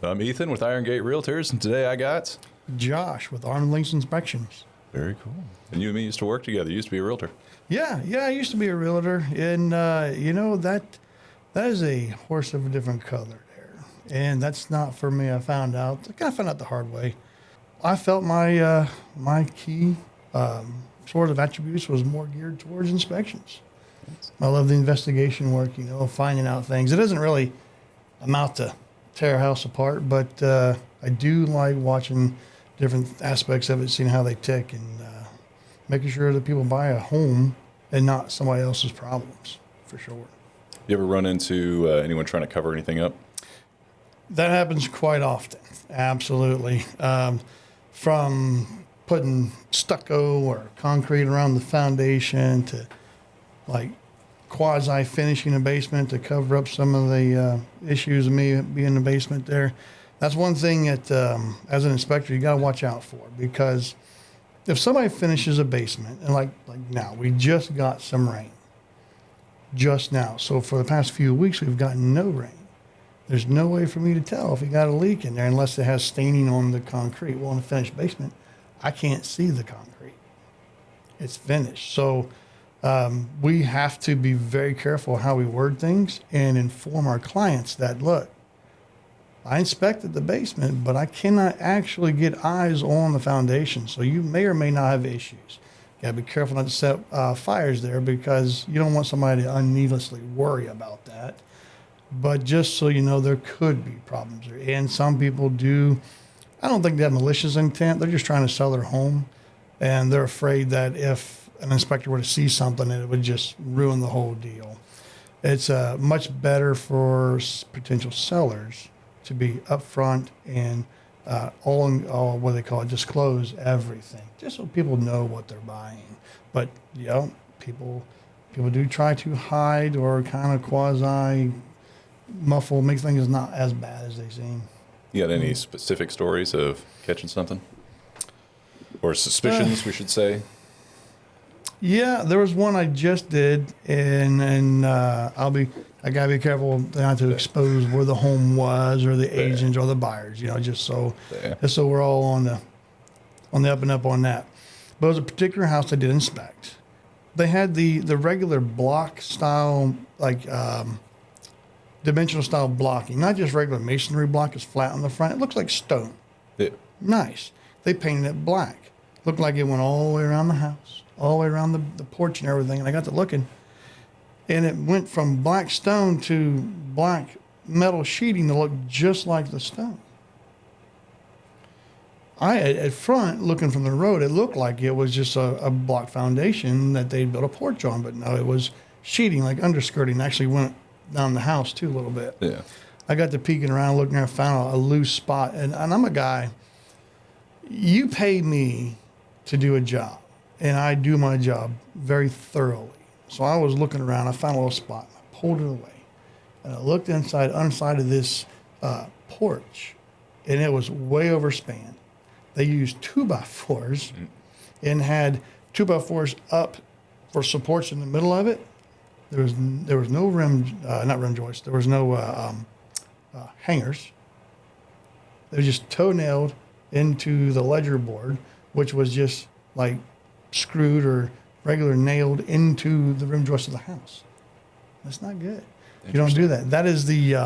I'm Ethan with Irongate Realtors, and today I got Josh with Arm & Links Inspections. Very cool. And you and me used to work together. You used to be a realtor. Yeah, I used to be a realtor, and that is a horse of a different color there, and that's not for me. I found out the hard way. I felt my key sort of attributes was more geared towards inspections. I love the investigation work, finding out things. It doesn't really amount to tear a house apart, but I do like watching different aspects of it, seeing how they tick, and making sure that people buy a home and not somebody else's problems, for sure. You ever run into anyone trying to cover anything up? That happens quite often, absolutely. From putting stucco or concrete around the foundation to like quasi-finishing a basement to cover up some of the issues of me being in the basement there. That's one thing that, as an inspector, you got to watch out for, because if somebody finishes a basement, and like now, we just got some rain, just now. So for the past few weeks, we've gotten no rain. There's no way for me to tell if you got a leak in there unless it has staining on the concrete. Well, in a finished basement, I can't see the concrete. It's finished. So we have to be very careful how we word things and inform our clients that, look, I inspected the basement, but I cannot actually get eyes on the foundation. So you may or may not have issues. You got to be careful not to set fires there, because you don't want somebody to needlessly worry about that. But just so you know, there could be problems there. And some people do, I don't think they have malicious intent. They're just trying to sell their home. And they're afraid that if an inspector were to see something, it would just ruin the whole deal. It's much better for potential sellers to be upfront and all what they call it, disclose everything, just so people know what they're buying. But people do try to hide or kind of quasi muffle, make things not as bad as they seem. You got any specific stories of catching something, or suspicions, we should say? Yeah, there was one I just did, and I gotta be careful not to expose where the home was or the agents or the buyers, just so we're all on the up and up on that. But it was a particular house I did inspect. They had the regular block style, like dimensional style blocking, not just regular masonry block. It's flat on the front. It looks like stone. Yeah. Nice. They painted it black. Looked like it went all the way around the house, all the way around the porch and everything. And I got to looking, and it went from black stone to black metal sheeting that looked just like the stone. At front, looking from the road, it looked like it was just a block foundation that they built a porch on, but no, it was sheeting, like underskirting. Actually went down the house too a little bit. Yeah. I got to peeking around, looking around, found a loose spot, and I'm a guy. You pay me to do a job, and I do my job very thoroughly. So I was looking around, I found a little spot, and I pulled it away, and I looked inside of this porch, and it was way overspanned. They used 2x4s and had 2x4s up for supports in the middle of it. There was no not rim joists. There was no hangers. They were just toe nailed into the ledger board, which was just like screwed or regular nailed into the rim joist of the house. That's not good. You don't do that. That is the,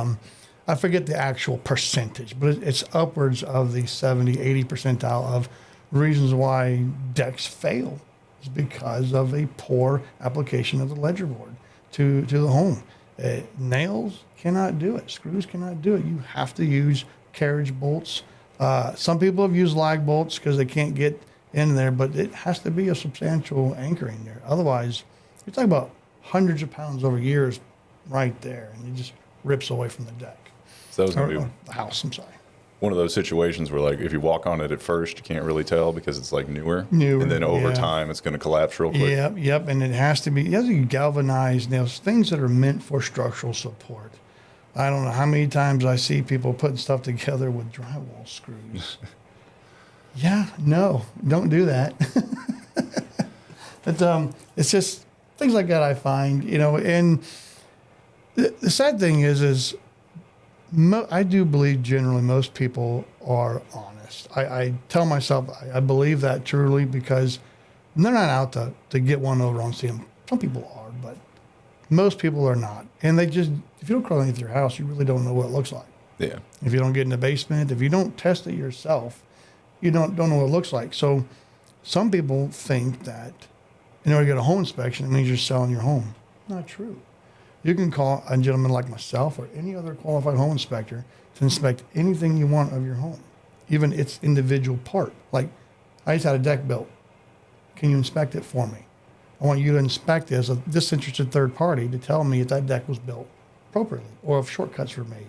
I forget the actual percentage, but it's upwards of the 70, 80 percentile of reasons why decks fail is because of a poor application of the ledger board to the home. Nails cannot do it. Screws cannot do it. You have to use carriage bolts. Some people have used lag bolts because they can't get in there, but it has to be a substantial anchoring there. Otherwise, you're talking about hundreds of pounds over years right there, and it just rips away from the deck. So that was going to be the house, I'm sorry. One of those situations where, like, if you walk on it at first, you can't really tell because it's like newer, and then over time it's going to collapse real quick. Yep, and it has to be galvanized nails, things that are meant for structural support. I don't know how many times I see people putting stuff together with drywall screws. No, don't do that. But it's just things like that I find, and the sad thing is I do believe generally most people are honest. I tell myself I believe that truly because they're not out to get one over on them. Some people are, but most people are not. And they just, if you don't crawl underneath your house, you really don't know what it looks like. Yeah. If you don't get in the basement, if you don't test it yourself, you don't know what it looks like. So some people think that in order to get a home inspection, it means you're selling your home. Not true. You can call a gentleman like myself or any other qualified home inspector to inspect anything you want of your home, even its individual part. Like, I just had a deck built. Can you inspect it for me? I want you to inspect it as a disinterested third party to tell me if that deck was built appropriately or if shortcuts were made.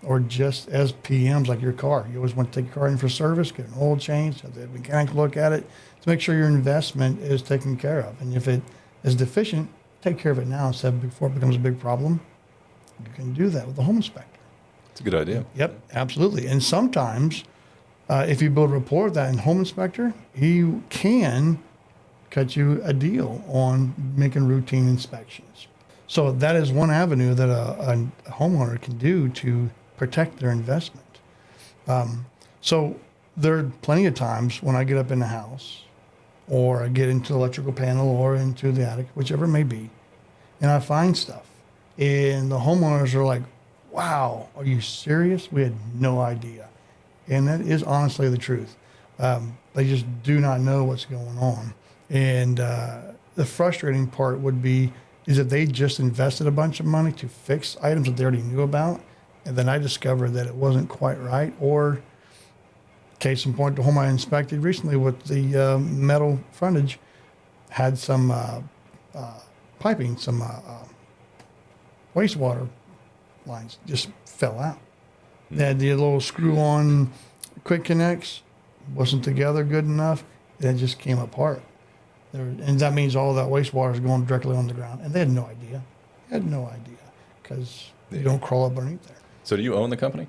Or just as PMs like your car. You always want to take your car in for service, get an oil change, have the mechanic look at it to make sure your investment is taken care of. And if it is deficient, take care of it now instead of before it becomes a big problem. You can do that with the home inspector. It's a good idea. Yep, absolutely. And sometimes if you build rapport with that home inspector, he can cut you a deal on making routine inspections. So that is one avenue that a homeowner can do to protect their investment. So there are plenty of times when I get up in the house or I get into the electrical panel or into the attic, whichever it may be, and I find stuff. And the homeowners are like, wow, are you serious? We had no idea. And that is honestly the truth. They just do not know what's going on. And the frustrating part would be is that they just invested a bunch of money to fix items that they already knew about, and then I discovered that it wasn't quite right. Or, case in point, the home I inspected recently with the metal frontage had some piping, some wastewater lines just fell out. They had the little screw-on quick connects, wasn't together good enough, and it just came apart. And that means all that wastewater is going directly on the ground. And they had no idea. Because you don't crawl up underneath there. So do you own the company?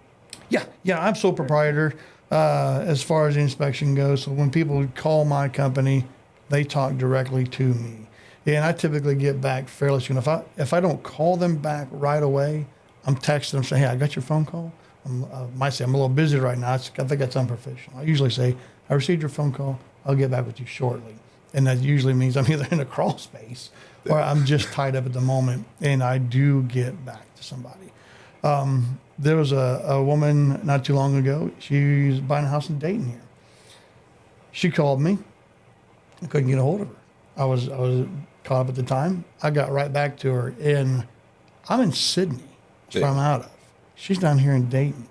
Yeah, I'm sole proprietor as far as the inspection goes. So when people call my company, they talk directly to me. And I typically get back fairly soon. If I don't call them back right away, I'm texting them saying, hey, I got your phone call. Might say I'm a little busy right now. I think that's unprofessional. I usually say, I received your phone call. I'll get back with you shortly. And that usually means I'm either in a crawl space or I'm just tied up at the moment, and I do get back to somebody. There was a woman not too long ago. She's buying a house in Dayton here. She called me. I couldn't get a hold of her. I was caught up at the time. I got right back to her, and I'm in Sydney. That's where I'm out of. She's down here in Dayton.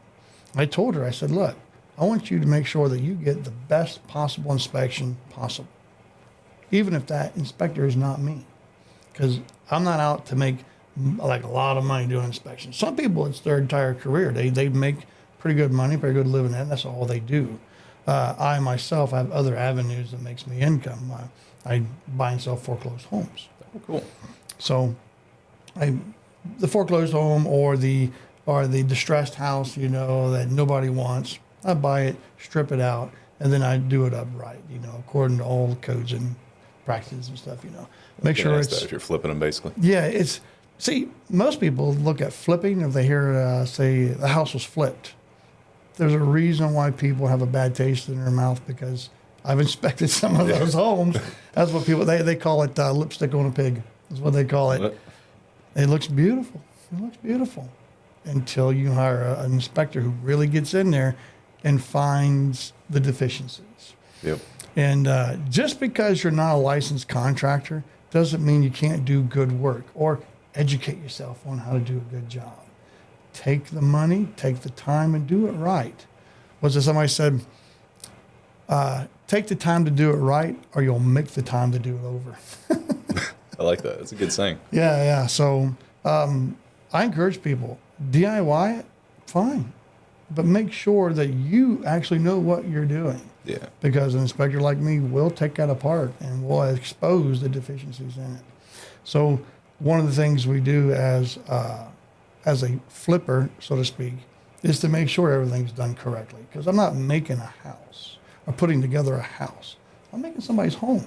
I told her, I said, look, I want you to make sure that you get the best possible inspection possible, even if that inspector is not me, because I'm not out to make like a lot of money doing inspections. Some people, it's their entire career. They make pretty good money, pretty good living, and that's all they do. I myself have other avenues that makes me income. I buy and sell foreclosed homes. Oh, cool. So the foreclosed home or the distressed house, that nobody wants, I buy it, strip it out, and then I do it upright, according to all the codes and practices and stuff, Make sure it's... If you're flipping them, basically. Yeah, see, most people look at flipping if they hear say the house was flipped. There's a reason why people have a bad taste in their mouth, because I've inspected some of those homes. That's what people, they call it lipstick on a pig. That's what they call it. What? It looks beautiful. Until you hire an inspector who really gets in there and finds the deficiencies. Yep. And just because you're not a licensed contractor doesn't mean you can't do good work or educate yourself on how to do a good job. Take the money, take the time, and do it right. Was it somebody said, take the time to do it right, or you'll make the time to do it over. I like that. That's a good saying. Yeah. So I encourage people, DIY it, fine. But make sure that you actually know what you're doing. Yeah. Because an inspector like me will take that apart and will expose the deficiencies in it. So one of the things we do as a flipper, so to speak, is to make sure everything's done correctly. Because I'm not making a house or putting together a house. I'm making somebody's home.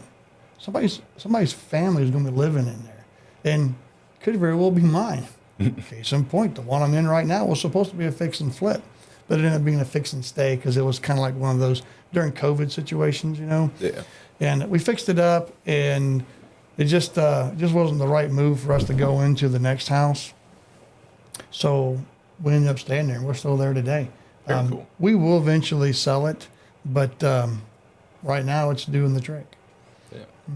Somebody's family is going to be living in there. And could very well be mine. Case in point, the one I'm in right now was supposed to be a fix and flip, but it ended up being a fix and stay because it was kind of like one of those during COVID situations, Yeah. And we fixed it up, and it just wasn't the right move for us to go into the next house. So we ended up staying there, and we're still there today. Very cool. We will eventually sell it, but right now it's doing the trick.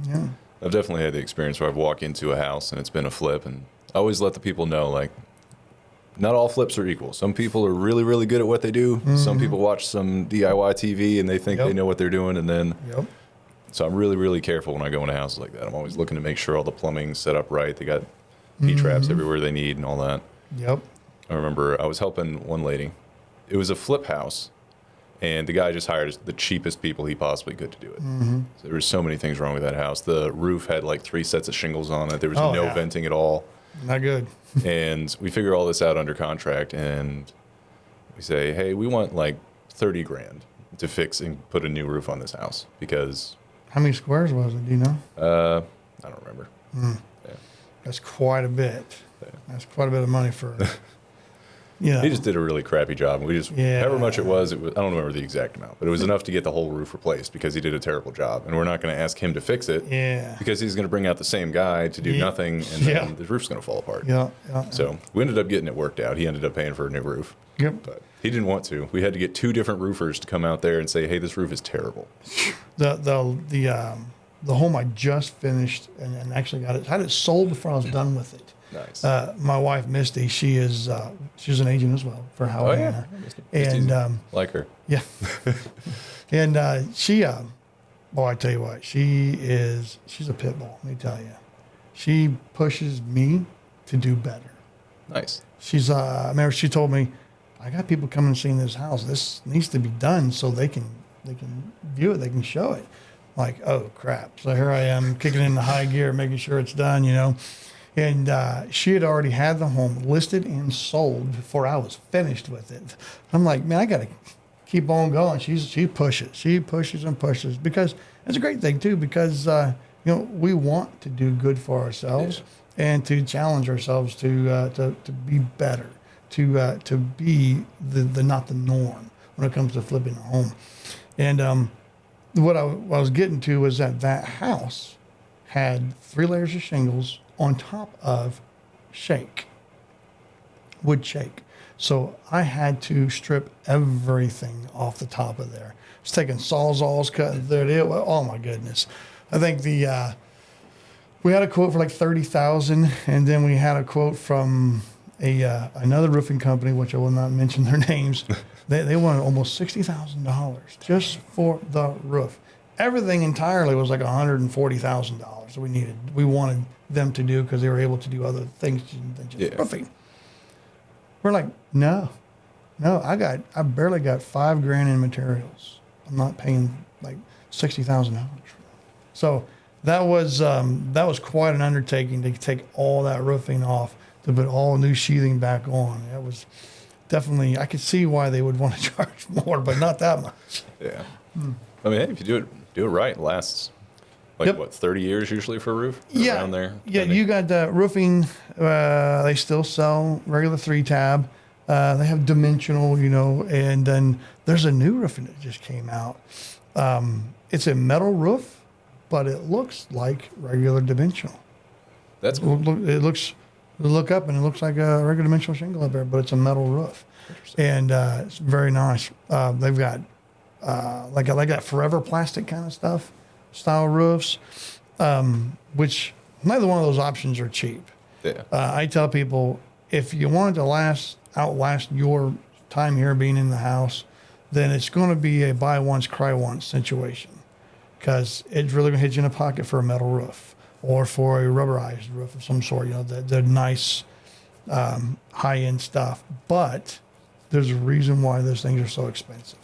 Yeah. I've definitely had the experience where I've walked into a house and it's been a flip, and I always let the people know, like, not all flips are equal. Some people are really, really good at what they do. Mm-hmm. Some people watch some DIY TV and they think they know what they're doing, and then so I'm really, really careful when I go into houses like that. I'm always looking to make sure all the plumbing's set up right. They got P-traps everywhere they need and all that. Yep. I remember I was helping one lady. It was a flip house, and the guy just hired the cheapest people he possibly could to do it. Mm-hmm. So there were so many things wrong with that house. The roof had like 3 sets of shingles on it. There was no venting at all. Not good. And we figure all this out under contract, and we say, hey, we want like 30 grand to fix and put a new roof on this house because... How many squares was it? Do you know? I don't remember. Yeah. That's quite a bit. Yeah. That's quite a bit of money for... He just did a really crappy job. We just, however much it was, I don't remember the exact amount, but it was enough to get the whole roof replaced because he did a terrible job. And we're not going to ask him to fix it because he's going to bring out the same guy to do nothing, and then the roof's going to fall apart. So we ended up getting it worked out. He ended up paying for a new roof. Yep. But he didn't want to. We had to get 2 different roofers to come out there and say, hey, this roof is terrible. The home I just finished and actually had it sold before I was done with it. Nice. My wife Misty, she's an agent as well for Howard Manor, and like her. Yeah, and she, boy, I tell you what, she's a pit bull. Let me tell you, she pushes me to do better. Nice. I remember she told me, I got people coming and seeing this house. This needs to be done so they can view it, they can show it. Like, oh crap! So here I am kicking in the high gear, making sure it's done, And she had already had the home listed and sold before I was finished with it. I'm like, man, I got to keep on going. She pushes and pushes because it's a great thing too. Because we want to do good for ourselves and to challenge ourselves to be better, to be the not the norm when it comes to flipping a home. And what I was getting to was that house had 3 layers of shingles on top of wood shake. So I had to strip everything off the top of there. It's taking sawzalls, cutting through it. Oh my goodness. I think we had a quote for like $30,000, and then we had a quote from another roofing company, which I will not mention their names. They wanted almost $60,000 just for the roof. Everything entirely was like $140,000 we wanted them to do because they were able to do other things than just roofing. We're like, no, I barely got $5,000 in materials. I'm not paying like $60,000 for that. So that was quite an undertaking to take all that roofing off, to put all new sheathing back on. That was definitely, I could see why they would want to charge more, but not that much. Yeah. I mean, hey, if you do it right, it lasts. Like 30 years usually for a roof? Around there? Yeah, you got roofing. They still sell regular 3-tab. They have dimensional, and then there's a new roofing that just came out. It's a metal roof, but it looks like regular dimensional. That's cool. Look up and it looks like a regular dimensional shingle up there, but it's a metal roof. And it's very nice. They've got like that forever plastic kind of stuff. Style roofs, which neither one of those options are cheap. Yeah. I tell people, if you want it to outlast your time here being in the house, then it's going to be a buy once, cry once situation, because it's really going to hit you in the pocket for a metal roof or for a rubberized roof of some sort. The nice high-end stuff. But there's a reason why those things are so expensive.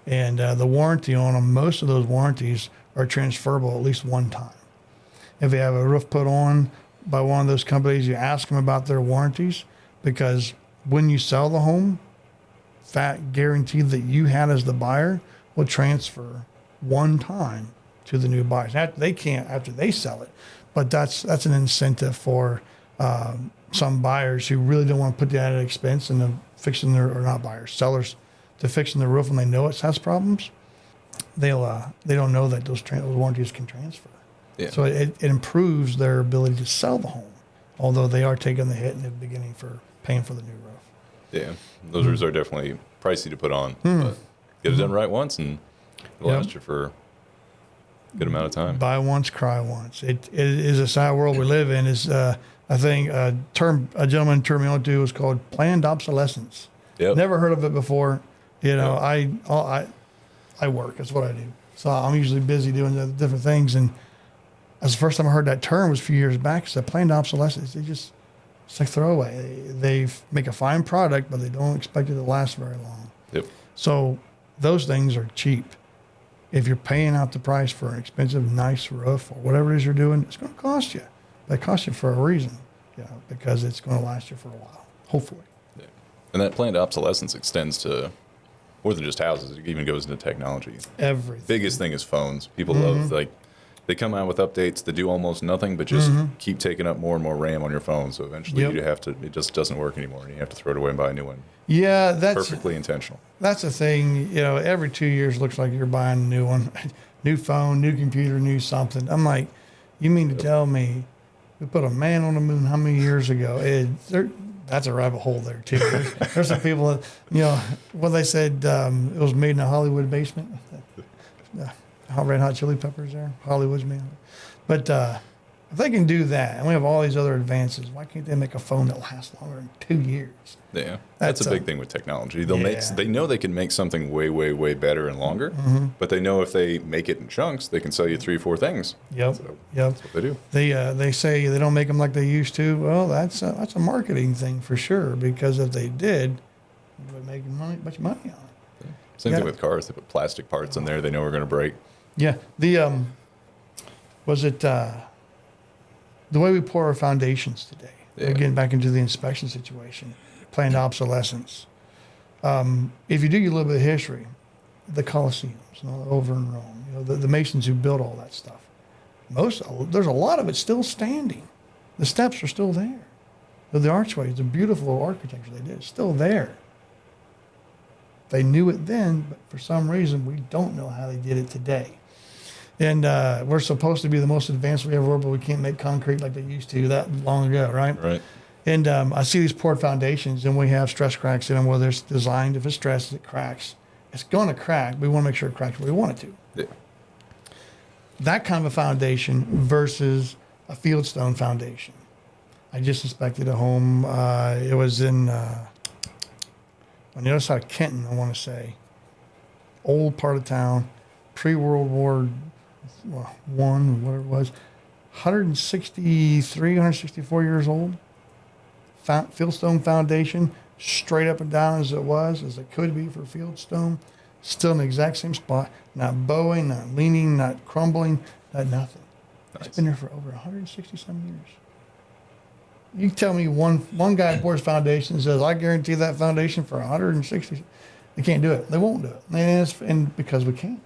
And the warranty on them, most of those warranties are transferable at least one time. If you have a roof put on by one of those companies, you ask them about their warranties, because when you sell the home, that guarantee that you had as the buyer will transfer one time to the new buyers. They can't after they sell it, but that's an incentive for some buyers who really don't want to put the added expense into fixing their, or not buyers, sellers, to fixing the roof when they know it has problems. They don't know that those warranties can transfer. Yeah. So it improves their ability to sell the home, although they are taking the hit in the beginning for paying for the new roof. Yeah, those roofs are definitely pricey to put on, but get it done right once and it'll last you for a good amount of time. Buy once, cry once. It is a sad world we live in. Is I think a gentleman turned me on to was called planned obsolescence. Yep. Never heard of it before. I work. That's what I do. So I'm usually busy doing the different things. And that's the first time I heard that term was a few years back. It's a planned obsolescence. It's like throwaway. They make a fine product, but they don't expect it to last very long. Yep. So those things are cheap. If you're paying out the price for an expensive, nice roof or whatever it is you're doing, it's going to cost you. But it costs you for a reason, because it's going to last you for a while, hopefully. Yeah. And that planned obsolescence extends to more than just houses. It even goes into technology. Everything. Biggest thing is phones. People love, they come out with updates that do almost nothing, but just keep taking up more and more RAM on your phone. So eventually it just doesn't work anymore, and you have to throw it away and buy a new one. Yeah, that's perfectly intentional. That's the thing. Every 2 years looks like you're buying a new one, new phone, new computer, new something. I'm like, you mean to tell me we put a man on the moon how many years ago? That's a rabbit hole there too. There's some people that, when they said it was made in a Hollywood basement, Red Hot Chili Peppers there, Hollywood's made. But if they can do that, and we have all these other advances, why can't they make a phone that lasts longer than 2 years? Yeah, that's a big thing with technology. They know they can make something way, way, way better and longer, but they know if they make it in chunks, they can sell you 3 or 4 things. Yep. So Yep. That's what they do. They say they don't make them like they used to. Well, that's a marketing thing for sure, because if they did, they would make much money on it. Same thing with cars. They put plastic parts in there they know are going to break. Yeah. Was it the way we pour our foundations today? Yeah. Getting back into the inspection situation, planned obsolescence. If you do a little bit of history, the Colosseums, over in Rome, the masons who built all that stuff, there's a lot of it still standing. The steps are still there. The archways, the beautiful architecture they did, is still there. They knew it then, but for some reason, we don't know how they did it today. And we're supposed to be the most advanced we ever were, but we can't make concrete like they used to that long ago, right? Right. And I see these poured foundations, and we have stress cracks in them, where it's designed, if it stresses, it cracks. It's going to crack. We want to make sure it cracks where we want it to. Yeah. That kind of a foundation versus a fieldstone foundation. I just inspected a home. It was on the other side of Kenton, I want to say. Old part of town, pre-World War One, whatever it was. 164 years old. Fieldstone foundation, straight up and down as it could be for fieldstone. Still in the exact same spot, not bowing, not leaning, not crumbling, not nothing. Nice. It's been there for over 160-some years. You tell me one guy pours foundation and says, I guarantee that foundation for 160. They can't do it. They won't do it. And because we can't.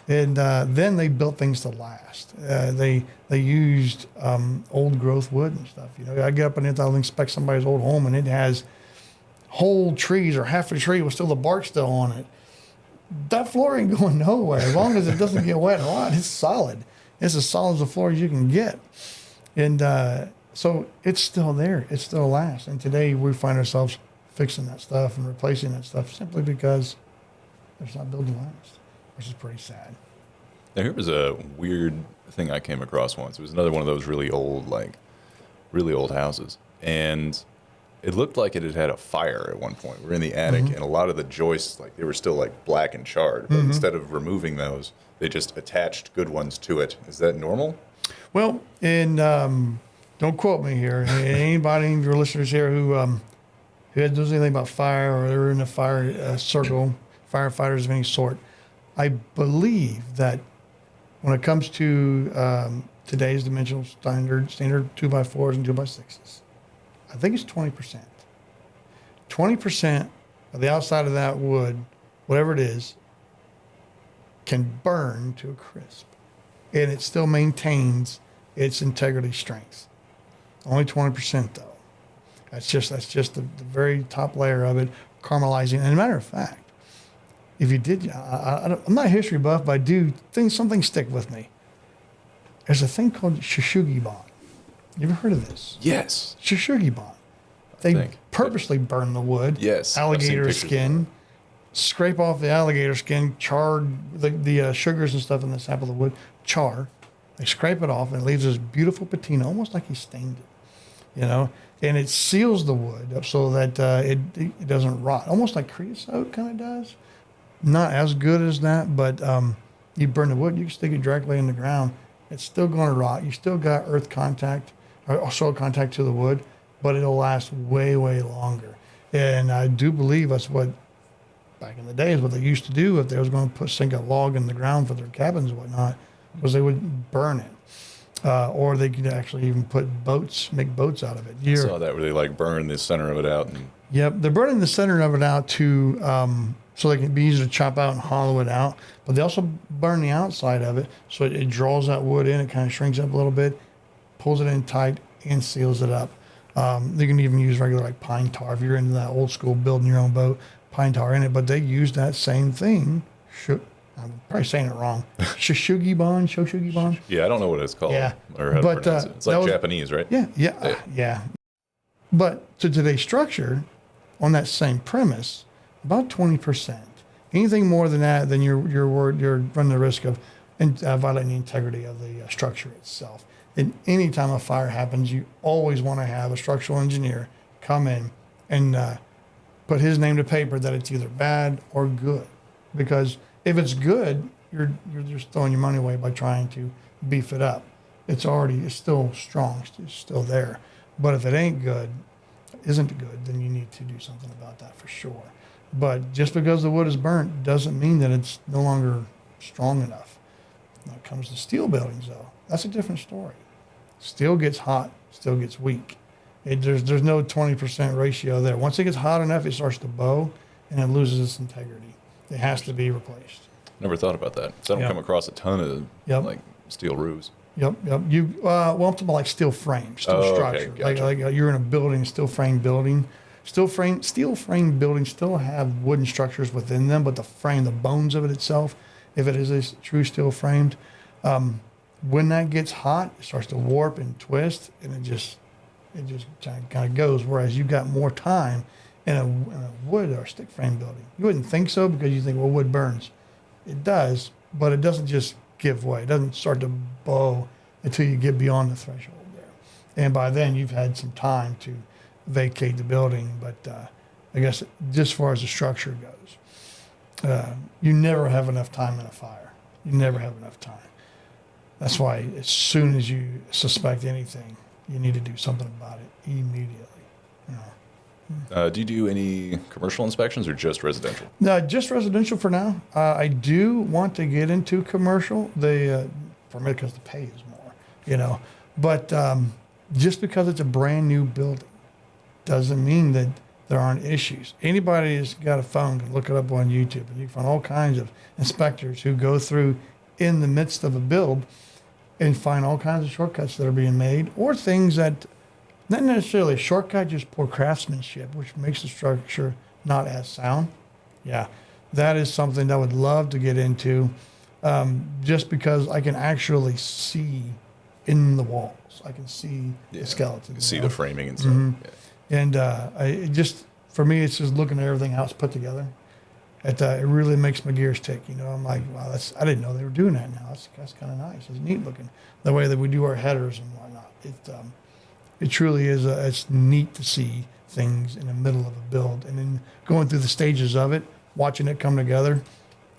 And then they built things to last. They used old growth wood and stuff. I get up and I'll inspect somebody's old home, and it has whole trees or half a tree with still the bark still on it. That floor ain't going nowhere. As long as it doesn't get wet and rot, it's solid. It's as solid as a floor as you can get. And so it's still there. It still lasts. And today we find ourselves fixing that stuff and replacing that stuff simply because it's not built to last, which is pretty sad. Now, here was a weird thing I came across once. It was another one of those really old houses. And it looked like it had had a fire at one point. We're in the attic, and a lot of the joists, they were still black and charred. But instead of removing those, they just attached good ones to it. Is that normal? Well, and don't quote me here. Anybody of your listeners here who knows anything about fire, or they're in a fire circle, firefighters of any sort, I believe that when it comes to today's dimensional standard 2x4s and 2x6s, I think it's 20%. 20% of the outside of that wood, whatever it is, can burn to a crisp, and it still maintains its integrity strength. Only 20% though. That's just the very top layer of it, caramelizing. And as a matter of fact, if you did, I'm not a history buff, but I do think something stick with me. There's a thing called Shishugibon. You ever heard of this? Yes. Shishugibon. They purposely burn the wood. Yes. Alligator skin. Scrape off the alligator skin, char the sugars and stuff in the sap of the wood, char. They scrape it off and it leaves this beautiful patina, almost like he stained it, and it seals the wood up so that it doesn't rot, almost like creosote kind of does. Not as good as that, but you burn the wood, you can stick it directly in the ground. It's still going to rot. You still got earth contact or soil contact to the wood, but it'll last way, way longer. And I do believe that's what, back in the days, what they used to do if they was going to sink a log in the ground for their cabins and whatnot, was they would burn it. Or they could actually even make boats out of it. I saw that where they burn the center of it out. Yep, they're burning the center of it out to so they can be easy to chop out and hollow it out. But they also burn the outside of it so it draws that wood in. It kind of shrinks up a little bit, pulls it in tight, and seals it up. They can even use regular pine tar if you're into that old school building your own boat. Pine tar in it, but they use that same thing. I'm probably saying it wrong. Shoshugibon. Yeah, I don't know what it's called. Yeah, or how to pronounce it. It's Japanese, right? Yeah. But to today's structure, on that same premise, about 20%. Anything more than that, then you're running the risk of violating the integrity of the structure itself. And any time a fire happens, you always want to have a structural engineer come in and put his name to paper that it's either bad or good. Because if it's good, you're just throwing your money away by trying to beef it up. It's still strong, it's still there. But if it isn't good, then you need to do something about that for sure. But just because the wood is burnt doesn't mean that it's no longer strong enough. When it comes to steel buildings, though, that's a different story. Steel gets hot, steel gets weak. There's no 20% ratio there. Once it gets hot enough, it starts to bow and it loses its integrity. It has to be replaced. Never thought about that. So I don't come across a ton of steel roofs. Yep. You I'm talking about steel frame, structure. Okay, gotcha. Like you're in a building, steel frame building. Steel frame buildings still have wooden structures within them, but the frame, the bones of it itself, if it is a true steel framed, when that gets hot, it starts to warp and twist, and it just kind of goes. Whereas you've got more time in a wood or stick frame building. You wouldn't think so because you think, well, wood burns. It does, but it doesn't just give way. It doesn't start to bow until you get beyond the threshold there. And by then, you've had some time to vacate the building. But I guess just as far as the structure goes, you never have enough time in a fire. You never have enough time. That's why as soon as you suspect anything, you need to do something about it immediately. Do you do any commercial inspections or just residential? No, just residential for now. I do want to get into commercial. For me, because the pay is more, But just because it's a brand new building doesn't mean that there aren't issues. Anybody who's got a phone can look it up on YouTube, and you can find all kinds of inspectors who go through in the midst of a build and find all kinds of shortcuts that are being made, or things that, not necessarily a shortcut, just poor craftsmanship, which makes the structure not as sound. Yeah, that is something that I would love to get into, just because I can actually see in the walls. I can see the skeleton. You can see the framing and stuff. Mm-hmm. Yeah. And for me, it's just looking at everything how it's put together. It really makes my gears tick. I'm like, wow, I didn't know they were doing that now. That's kind of nice. It's neat looking. The way that we do our headers and whatnot. It truly is. It's neat to see things in the middle of a build, and then going through the stages of it, watching it come together.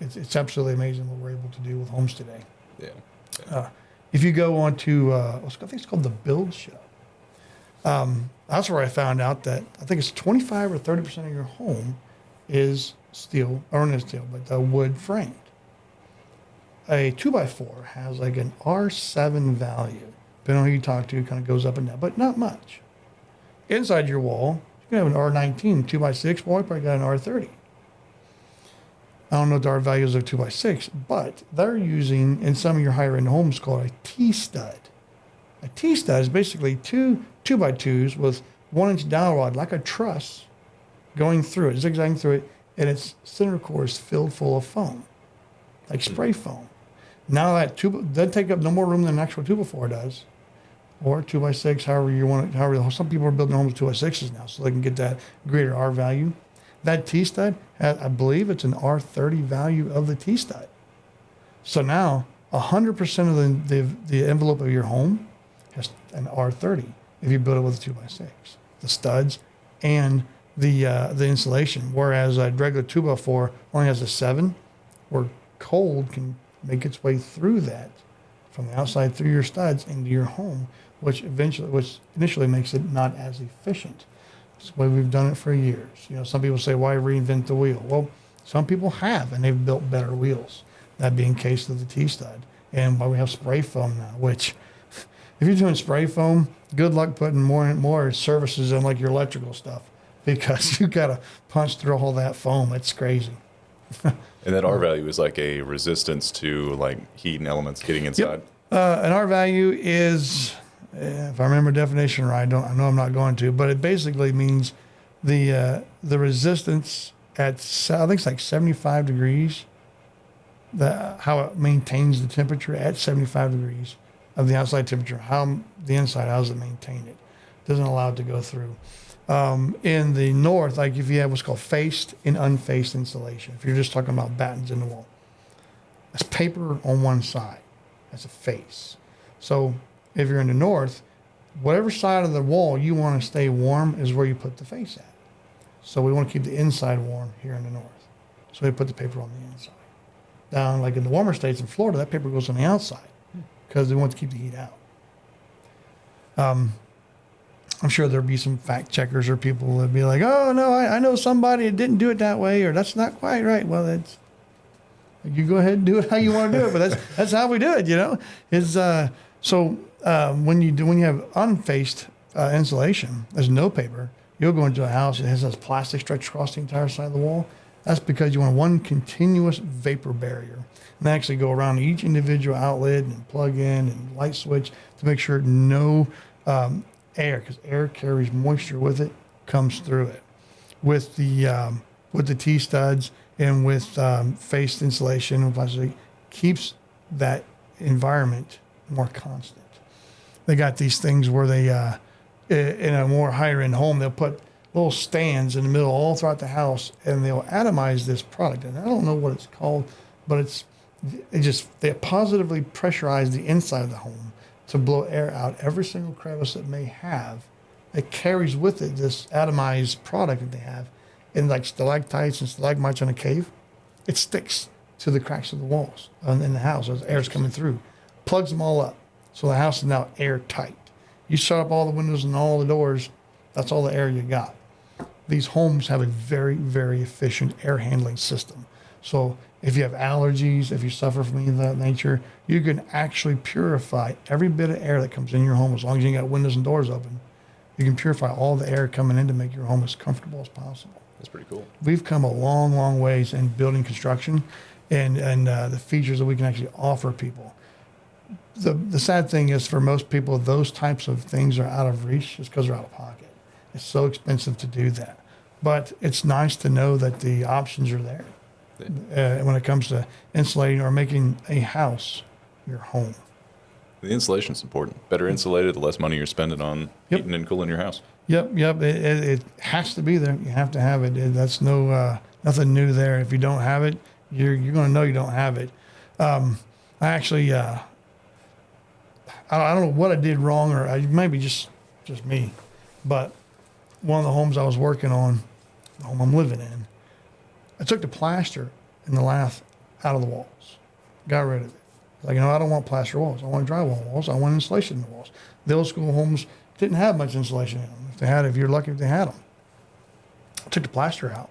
It's absolutely amazing what we're able to do with homes today. Yeah. If you go on to, I think it's called the Build Show. That's where I found out that I think it's 25 or 30% of your home is steel, or not steel, but wood framed. A 2x4 has like an R7 value. Depending on who you talk to, it kind of goes up and down, but not much. Inside your wall, you can have an R19, 2x6. Well, I probably got an R30. I don't know what the R values of 2x6, but they're using, in some of your higher end homes, called a T-stud. A T-stud is basically two 2x2s with 1-inch dowel rod, like a truss, going through it, zigzagging through it, and its center core is filled full of foam, like spray foam. Now that doesn't take up no more room than an actual 2x4 does, or 2x6, however you want it. However, some people are building homes with 2x6s now, so they can get that greater R value. That T-stud, I believe it's an R30 value of the T-stud. So now 100% of the envelope of your home has an R30 if you build it with a 2x6. The studs and the insulation, whereas a regular 2x4 only has a 7, where cold can make its way through that from the outside through your studs into your home, which initially makes it not as efficient. That's the way we've done it for years. You know, some people say, why reinvent the wheel? Well, some people have, and they've built better wheels. That being the case of the T-stud. And why we have spray foam now, which if you're doing spray foam, good luck putting more services in like your electrical stuff, because you got to punch through all that foam. It's crazy. And that R value is like a resistance to like heat and elements getting inside. Yep. An R value is, if I remember the definition right, I know I'm not going to, but it basically means the resistance at, I think it's like 75 degrees, how it maintains the temperature at 75 degrees of the outside temperature, how the inside, how does it maintain it? Doesn't allow it to go through. In the north, like if you have what's called faced and unfaced insulation, if you're just talking about battens in the wall, that's paper on one side. That's a face. So if you're in the north, whatever side of the wall you want to stay warm is where you put the face at. So we want to keep the inside warm here in the north. So we put the paper on the inside. Down like in the warmer states in Florida, that paper goes on the outside because they want to keep the heat out. I'm sure there'll be some fact checkers or people that be like, oh, no, I know somebody that didn't do it that way, or that's not quite right. Well, that's, you go ahead and do it how you want to do it, but that's how we do it, you know. When you have unfaced insulation, there's no paper, you'll go into a house that has this plastic stretched across the entire side of the wall. That's because you want one continuous vapor barrier. And actually go around each individual outlet and plug in and light switch to make sure no air, because air carries moisture with it, comes through it. With the T-studs and with faced insulation, keeps that environment more constant. They got these things where they, in a more higher end home, they'll put little stands in the middle all throughout the house, and they'll atomize this product. And I don't know what it's called, but they positively pressurize the inside of the home to blow air out every single crevice it may have. It carries with it this atomized product that they have, and like stalactites and stalagmites in a cave, it sticks to the cracks of the walls in the house as air's coming through, plugs them all up. So the house is now airtight. You shut up all the windows and all the doors, that's all the air you got. These homes have a very, very efficient air handling system. So if you have allergies, if you suffer from any of that nature, you can actually purify every bit of air that comes in your home. As long as you got windows and doors open, you can purify all the air coming in to make your home as comfortable as possible. That's pretty cool. We've come a long, long ways in building construction and the features that we can actually offer people. The sad thing is, for most people, those types of things are out of reach just because they're out of pocket. It's so expensive to do that. But it's nice to know that the options are there when it comes to insulating or making a house your home. The insulation's important. Better insulated, the less money you're spending on heating and cooling your house. Yep. It has to be there. You have to have it. That's nothing new there. If you don't have it, you're going to know you don't have it. I actually, I don't know what I did wrong, or maybe just me, but one of the homes I was working on, the home I'm living in, I took the plaster and the lath out of the walls, got rid of it. Like, I don't want plaster walls. I want drywall walls. I want insulation in the walls. The old school homes didn't have much insulation in them. If you're lucky if they had them. I took the plaster out.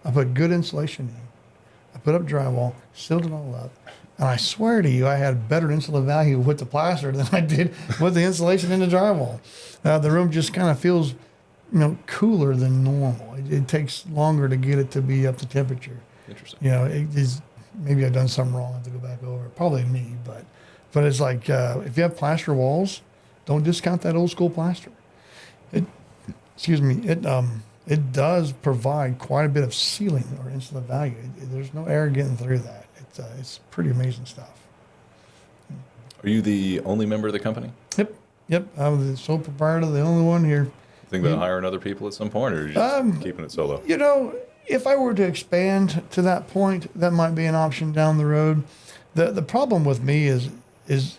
I put good insulation in. I put up drywall, sealed it all up. And I swear to you, I had better insulative value with the plaster than I did with the insulation in the drywall. The room just kind of feels, cooler than normal. It takes longer to get it to be up to temperature. Interesting. Maybe I've done something wrong. I have to go back over it. Probably me, but it's like if you have plaster walls, don't discount that old school plaster. it does provide quite a bit of ceiling or insulate value. There's no air getting through that. It's pretty amazing stuff. Are you the only member of the company? Yep. I'm the sole proprietor, the only one here. Think about hiring other people at some point, or are you just keeping it solo? If I were to expand to that point, that might be an option down the road. The problem with me is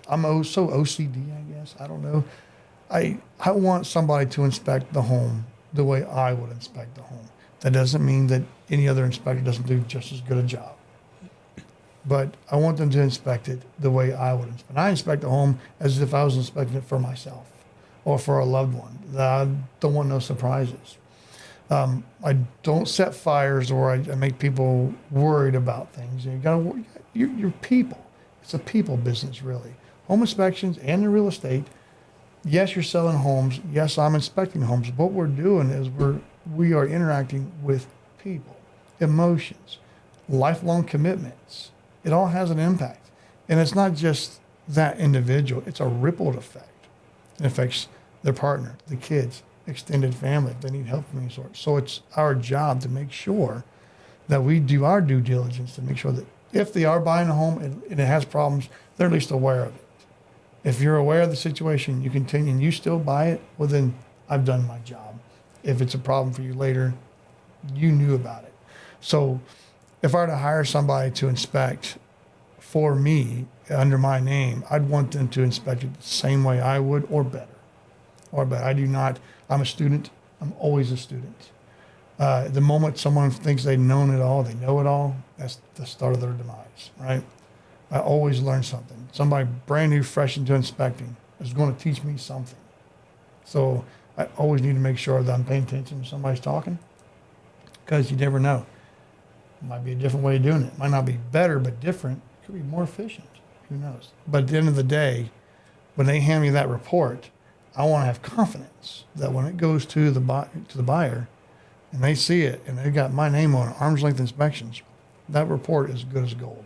I'm so OCD, I guess. I don't know. I want somebody to inspect the home the way I would inspect the home. That doesn't mean that any other inspector doesn't do just as good a job. But I want them to inspect it the way I would inspect. I inspect the home as if I was inspecting it for myself or for a loved one. I don't want no surprises. I don't set fires or I make people worried about things. You're people. It's a people business, really. Home inspections and the real estate. Yes, you're selling homes. Yes, I'm inspecting homes. What we're doing is we are interacting with people, emotions, lifelong commitments. It all has an impact. And it's not just that individual. It's a rippled effect. It affects their partner, the kids, extended family if they need help of any sort. So it's our job to make sure that we do our due diligence to make sure that if they are buying a home and it has problems, they're at least aware of it. If you're aware of the situation, you continue and you still buy it, well then I've done my job. If it's a problem for you later, you knew about it. So if I were to hire somebody to inspect for me under my name, I'd want them to inspect it the same way I would or better. I do not. I'm a student. I'm always a student. The moment someone thinks they've known it all, they know it all, that's the start of their demise, right? I always learn something. Somebody brand new, fresh into inspecting is going to teach me something. So I always need to make sure that I'm paying attention when somebody's talking, because you never know. It might be a different way of doing it. It might not be better, but different. It could be more efficient. Who knows? But at the end of the day, when they hand me that report, I want to have confidence that when it goes to the buyer and they see it and they got my name on it, arm's length inspections, that report is good as gold.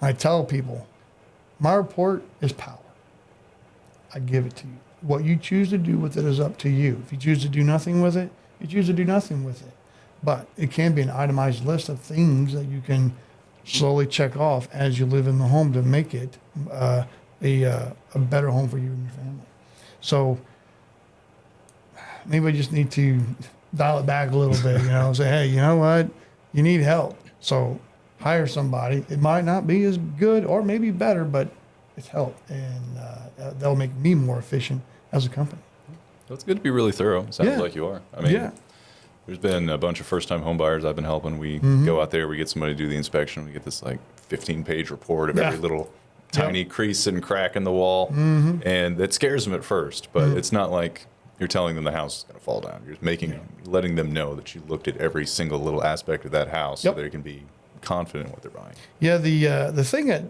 And I tell people, my report is power. I give it to you. What you choose to do with it is up to you. If you choose to do nothing with it, you choose to do nothing with it. But it can be an itemized list of things that you can slowly check off as you live in the home to make it a better home for you and your family. So maybe I just need to dial it back a little bit, say, hey, you know what? You need help. So hire somebody. It might not be as good or maybe better, but it's help. And they'll make me more efficient as a company. Well, it's good to be really thorough. Sounds like you are. I mean, there's been a bunch of first-time home buyers I've been helping. We go out there, we get somebody to do the inspection. We get this 15-page report of every little tiny crease and crack in the wall. And that scares them at first, but it's not like you're telling them the house is going to fall down. You're just letting them know that you looked at every single little aspect of that house so they can be confident in what they're buying. Yeah, the thing that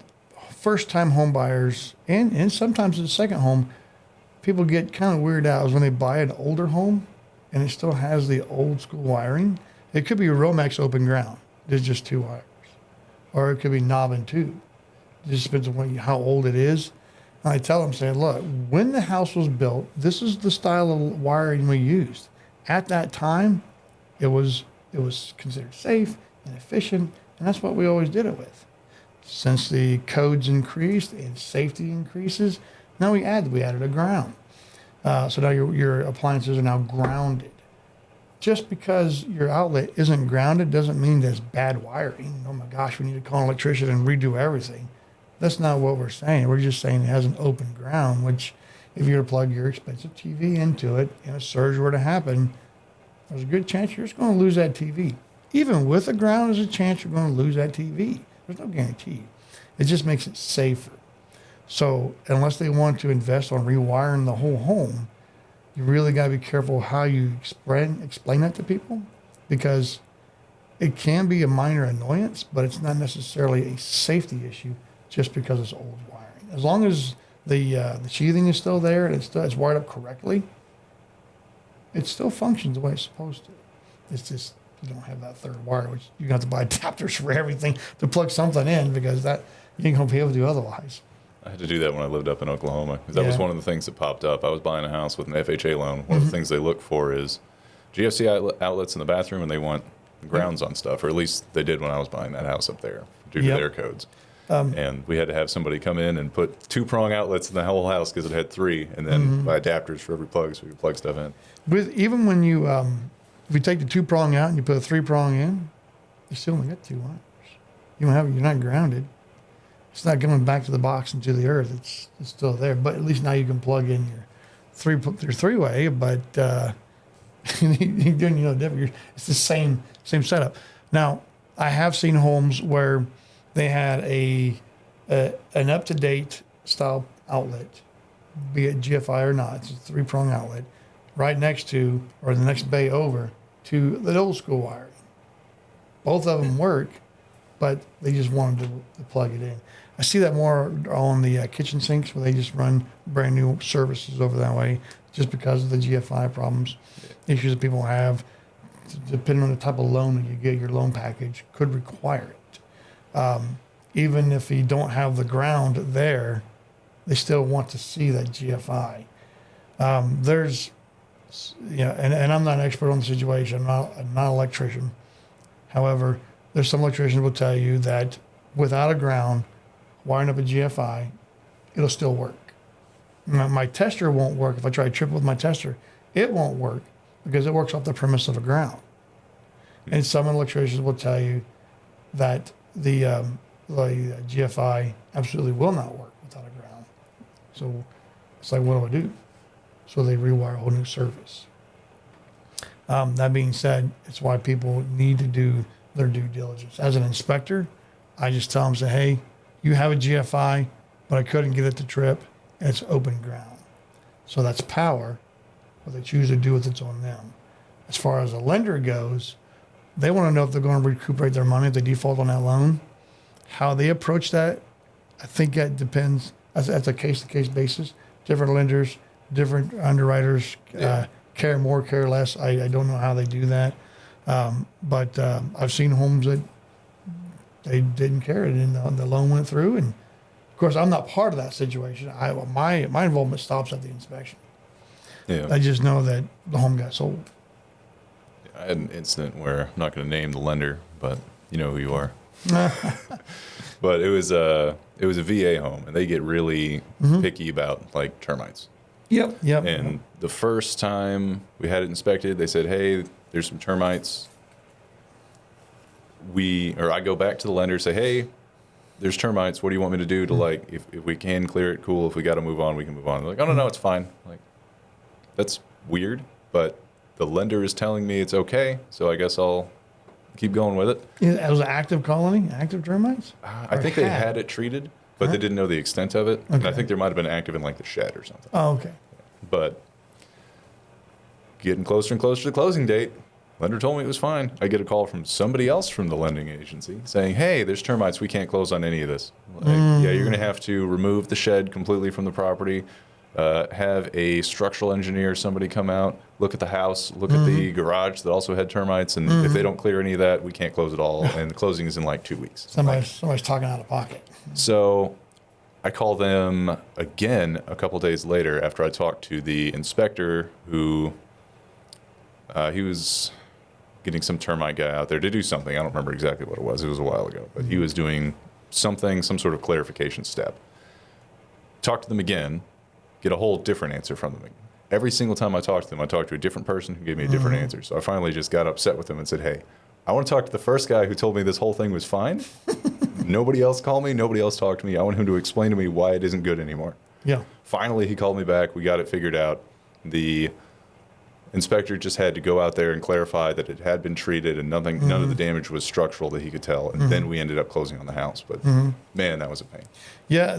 first-time home buyers and sometimes the second home, people get kind of weirded out is when they buy an older home and it still has the old school wiring. It could be a Romex open ground. There's just two wires. Or it could be knob and tube. It just depends on how old it is. And I tell them, saying, look, when the house was built, this is the style of wiring we used. At that time, it was considered safe and efficient, and that's what we always did it with. Since the codes increased and safety increases, now we added a ground. So now your appliances are now grounded. Just because your outlet isn't grounded doesn't mean there's bad wiring. Oh my gosh, we need to call an electrician and redo everything. That's not what we're saying. We're just saying it has an open ground, which if you were to plug your expensive TV into it and a surge were to happen, there's a good chance you're just going to lose that TV. Even with a ground, there's a chance you're going to lose that TV. There's no guarantee. It just makes it safer. So unless they want to invest on rewiring the whole home, you really got to be careful how you explain that to people, because it can be a minor annoyance, but it's not necessarily a safety issue just because it's old wiring. As long as the sheathing is still there and it's wired up correctly, it still functions the way it's supposed to. It's just you don't have that third wire, which you have to buy adapters for everything to plug something in, because that you ain't going to be able to do otherwise. I had to do that when I lived up in Oklahoma, because that was one of the things that popped up. I was buying a house with an FHA loan. One of the things they look for is GFC outlets in the bathroom, and they want grounds on stuff, or at least they did when I was buying that house up there due to their codes. And we had to have somebody come in and put 2-prong outlets in the whole house because it had 3, and then buy adapters for every plug so we could plug stuff in. Even when you, if you take the 2-prong out and you put a 3-prong in, you still only got 2 wires. You're not grounded. It's not going back to the box and to the earth. It's still there. But at least now you can plug in your 3-way. But you're doing different. It's the same setup. Now I have seen homes where they had an up-to-date style outlet, be it GFI or not. It's a 3-prong outlet right next to, or the next bay over to the old school wiring. Both of them work, but they just wanted to plug it in. I see that more on the kitchen sinks where they just run brand new services over that way just because of the GFI problems, issues that people have. Depending on the type of loan that you get, your loan package could require it. Even if you don't have the ground there, they still want to see that GFI. And I'm not an expert on the situation. I'm not an electrician. However, there's some electricians will tell you that without a ground, wiring up a GFI, it'll still work. My tester won't work. If I try to triple with my tester, it won't work because it works off the premise of a ground. And some electricians will tell you that the GFI absolutely will not work without a ground. So it's like, what do? So they rewire a whole new service. That being said, it's why people need to do their due diligence. As an inspector, I just tell them, say, hey, you have a GFI, but I couldn't get it to trip, and it's open ground. So that's power. What they choose to do with it's on them. As far as a lender goes, they want to know if they're going to recuperate their money if they default on that loan. How they approach that, I think that depends. That's a case-to-case basis. Different lenders, different underwriters care more, care less. I don't know how they do that. But I've seen homes that they didn't care, and the loan went through. And of course, I'm not part of that situation. My involvement stops at the inspection. Yeah. I just know that the home got sold. I had an incident where I'm not going to name the lender, but you know who you are. But it was a VA home, and they get really picky about like termites. Yep. And the first time we had it inspected, they said, "Hey, there's some termites." I go back to the lender, say, "Hey, there's termites. What do you want me to do to like if we can clear it? Cool. If we got to move on, we can move on." They're like, "Oh no, it's fine." Like, that's weird, but the lender is telling me it's okay, so I guess I'll keep going with it. It was an active colony, active termites? I think they had it treated, but they didn't know the extent of it. Okay. And I think there might have been active in like the shed or something. Oh, okay. But getting closer and closer to the closing date, lender told me it was fine. I get a call from somebody else from the lending agency saying, "Hey, there's termites. We can't close on any of this." Like, yeah, you're going to have to remove the shed completely from the property. Have a structural engineer, somebody come out, look at the house, look at the garage that also had termites, and if they don't clear any of that, we can't close it all, and the closing is in like 2 weeks. Somebody's talking out of pocket. So I call them again a couple days later after I talked to the inspector who he was getting some termite guy out there to do something. I don't remember exactly what it was. It was a while ago, but he was doing something, some sort of clarification step. Talk to them again. Get a whole different answer from them. Every single time I talked to them, I talked to a different person who gave me a different answer. So I finally just got upset with them and said, "Hey, I want to talk to the first guy who told me this whole thing was fine. Nobody else called me. Nobody else talked to me. I want him to explain to me why it isn't good anymore." Yeah. Finally, he called me back. We got it figured out. The inspector just had to go out there and clarify that it had been treated and none of the damage was structural that he could tell. And then we ended up closing on the house. But man, that was a pain. Yeah,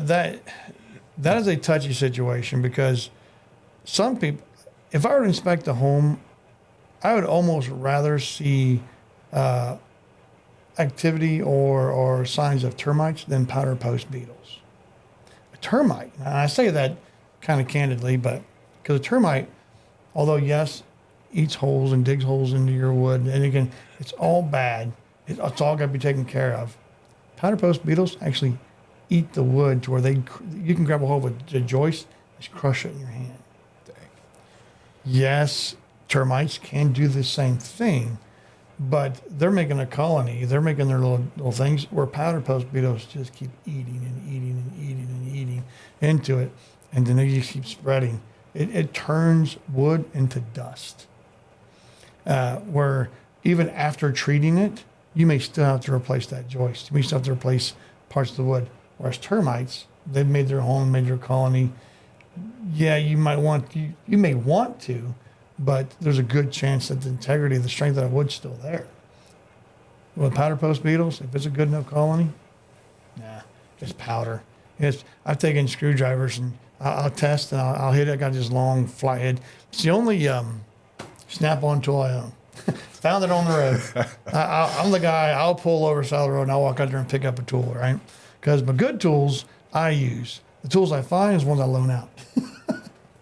that is a touchy situation because some people, if I were to inspect a home, I would almost rather see activity or signs of termites than powder post beetles. A termite, and I say that kind of candidly, but because a termite, although yes, eats holes and digs holes into your wood, and again, it's all bad. It's all got to be taken care of. Powder post beetles actually eat the wood to where you can grab a hold of a joist and just crush it in your hand. Dang. Yes, Termites can do the same thing, but they're making a colony. They're making their little things where powder post beetles just keep eating and eating and eating and eating into it, and then they just keep spreading. It turns wood into dust. Where even after treating it, you may still have to replace that joist. You may still have to replace parts of the wood. Whereas termites, they've made their home, made their colony. Yeah, you may want to, but there's a good chance that the integrity, the strength of that wood's still there. With powder post beetles, if it's a good enough colony, nah, just powder. I've taken screwdrivers and I'll test and I'll hit it. I got this long flathead. It's the only snap-on tool I own. Found it on the road. I'm the guy, I'll pull over the side of the road and I'll walk out there and pick up a tool, right? Because my good tools I use. The tools I find is ones I loan out.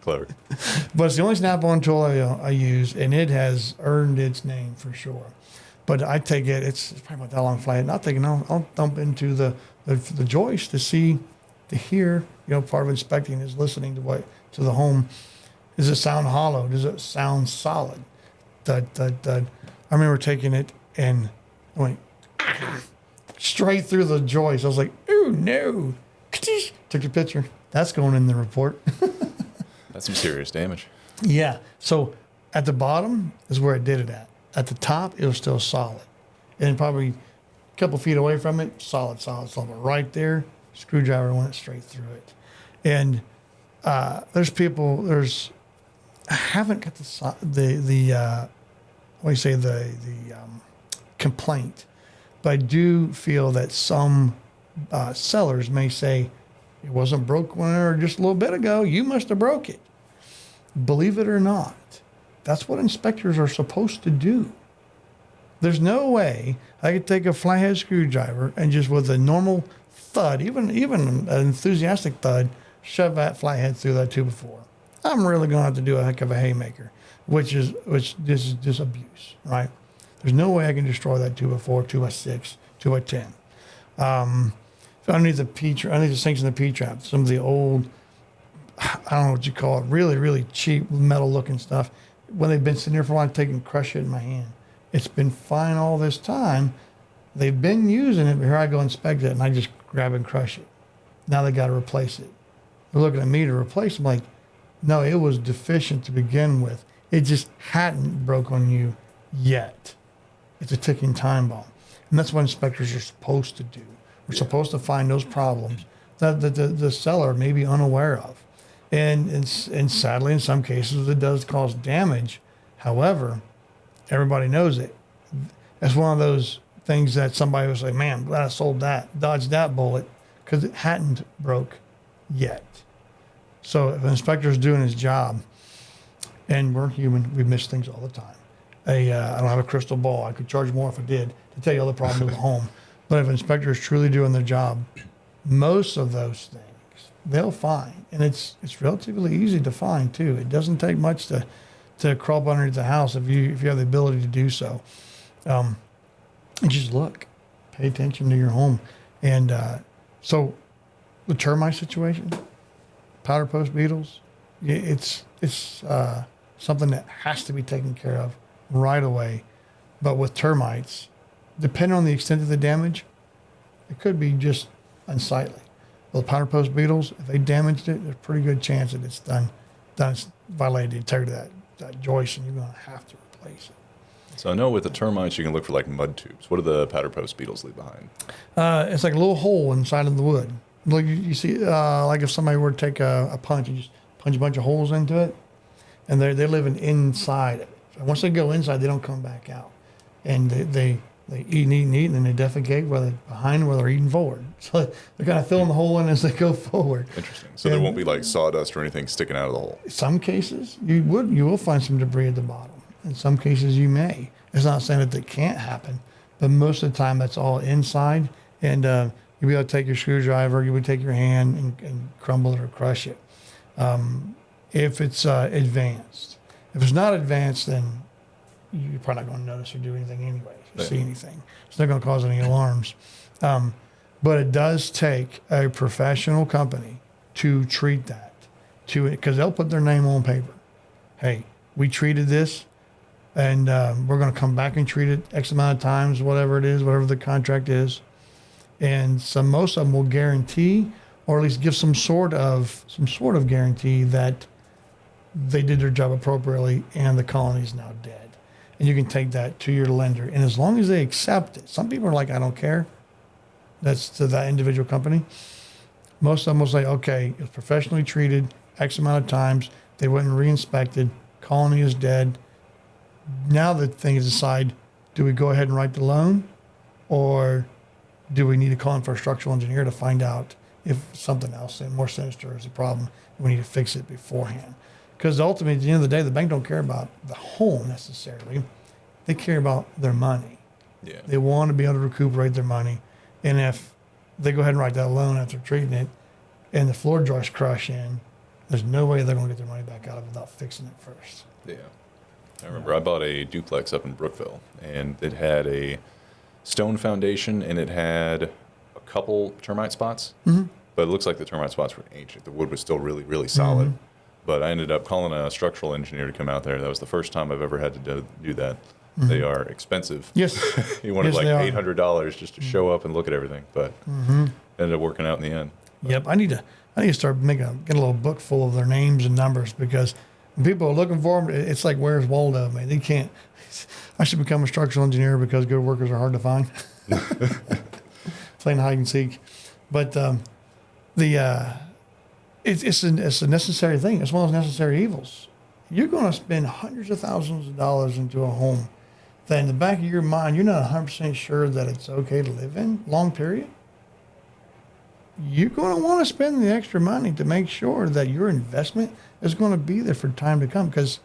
Clever. But it's the only snap-on tool I use, and it has earned its name for sure. But I take it, it's probably about that long flathead, and I'll take it, I'll dump into the joist to hear, part of inspecting is listening to the home. Does it sound hollow? Does it sound solid? Thud, thud, thud. I remember taking it and went straight through the joist. I was like, ooh, no. Took a picture. That's going in the report. That's some serious damage. Yeah. So at the bottom is where it did it at. At the top, it was still solid. And probably a couple feet away from it, solid. But right there, screwdriver went straight through it. And I haven't got the complaint, but I do feel that some sellers may say, it wasn't broke just a little bit ago. You must have broke it. Believe it or not, that's what inspectors are supposed to do. There's no way I could take a flathead screwdriver and just with a normal thud, even an enthusiastic thud, shove that flathead through that 2x4. I'm really going to have to do a heck of a haymaker, which is just abuse, right? There's no way I can destroy that 2x4, 2x6, 2x10. Underneath the sinks in the P-trap, some of the old, I don't know what you call it, really, really cheap metal-looking stuff. When they've been sitting there for a while, I take and crush it in my hand. It's been fine all this time. They've been using it, but here I go inspect it, and I just grab and crush it. Now they got to replace it. They're looking at me to replace it. I'm like, no, it was deficient to begin with. It just hadn't broke on you yet. It's a ticking time bomb. And that's what inspectors are supposed to do. We're supposed to find those problems that the seller may be unaware of. And sadly, in some cases, it does cause damage. However, everybody knows it. It's one of those things that somebody will say, man, I'm glad I sold that, dodged that bullet, because it hadn't broke yet. So if an inspector is doing his job, and we're human, we miss things all the time. I don't have a crystal ball. I could charge more if I did to tell you all the problems with the home. But if an inspector is truly doing their job, most of those things they'll find, and it's relatively easy to find too. It doesn't take much to crawl up underneath the house if you have the ability to do so. And just look, pay attention to your home, and so the termite situation, powder post beetles, it's something that has to be taken care of right away. But with termites, depending on the extent of the damage, it could be just unsightly. With powder post beetles, if they damaged it, there's a pretty good chance that it's it's violated the integrity of that joist, and you're going to have to replace it. So I know with the termites, you can look for like mud tubes. What do the powder post beetles leave behind? It's like a little hole inside of the wood. Like you see, like if somebody were to take a punch and just punch a bunch of holes into it, and they're living inside it. So once they go inside, they don't come back out, and they eat and eat and eat, and then they defecate whether behind or whether they're eating forward. So they're kind of filling the hole in as they go forward. Interesting. So there won't be like sawdust or anything sticking out of the hole. In some cases, you will find some debris at the bottom. In some cases, you may. It's not saying that it can't happen, but most of the time, that's all inside, and you'll be able to take your screwdriver, you would take your hand and crumble it or crush it. If it's advanced. If it's not advanced, then you're probably not going to notice or do anything anyway, see anything. It's not going to cause any alarms. But it does take a professional company to treat that, because they'll put their name on paper. Hey, we treated this. and we're going to come back and treat it X amount of times, whatever it is, whatever the contract is. And most of them will guarantee, or at least give some sort of guarantee that they did their job appropriately and the colony is now dead. And you can take that to your lender. And as long as they accept it, some people are like, I don't care. That's to that individual company. Most of them will say, okay, it was professionally treated X amount of times. They went and re-inspected. Colony is dead. Now the thing is decide, do we go ahead and write the loan, or do we need to call in for a structural engineer to find out if something else and more sinister is a problem? We need to fix it beforehand. Because ultimately, at the end of the day, the bank don't care about the home necessarily. They care about their money. Yeah. They want to be able to recuperate their money. And if they go ahead and write that loan after treating it and the floor joists crush in, there's no way they're going to get their money back out of it without fixing it first. Yeah. I remember I bought a duplex up in Brookville, and it had a stone foundation, and it had a couple termite spots. Mm-hmm. But it looks like the termite spots were ancient. The wood was still really, really solid. Mm-hmm. But I ended up calling a structural engineer to come out there. That was the first time I've ever had to do that. Mm-hmm. They are expensive. Yes. He wanted like $800 just to show up and look at everything, but ended up working out in the end. But. Yep. I need to start get a little book full of their names and numbers, because when people are looking for them, it's like, where's Waldo, man? They can't. I should become a structural engineer because good workers are hard to find. Playing hide and seek. But it's a necessary thing. It's one of those necessary evils. You're going to spend hundreds of thousands of dollars into a home that in the back of your mind, you're not 100% sure that it's okay to live in long period. You're going to want to spend the extra money to make sure that your investment is going to be there for time to come, because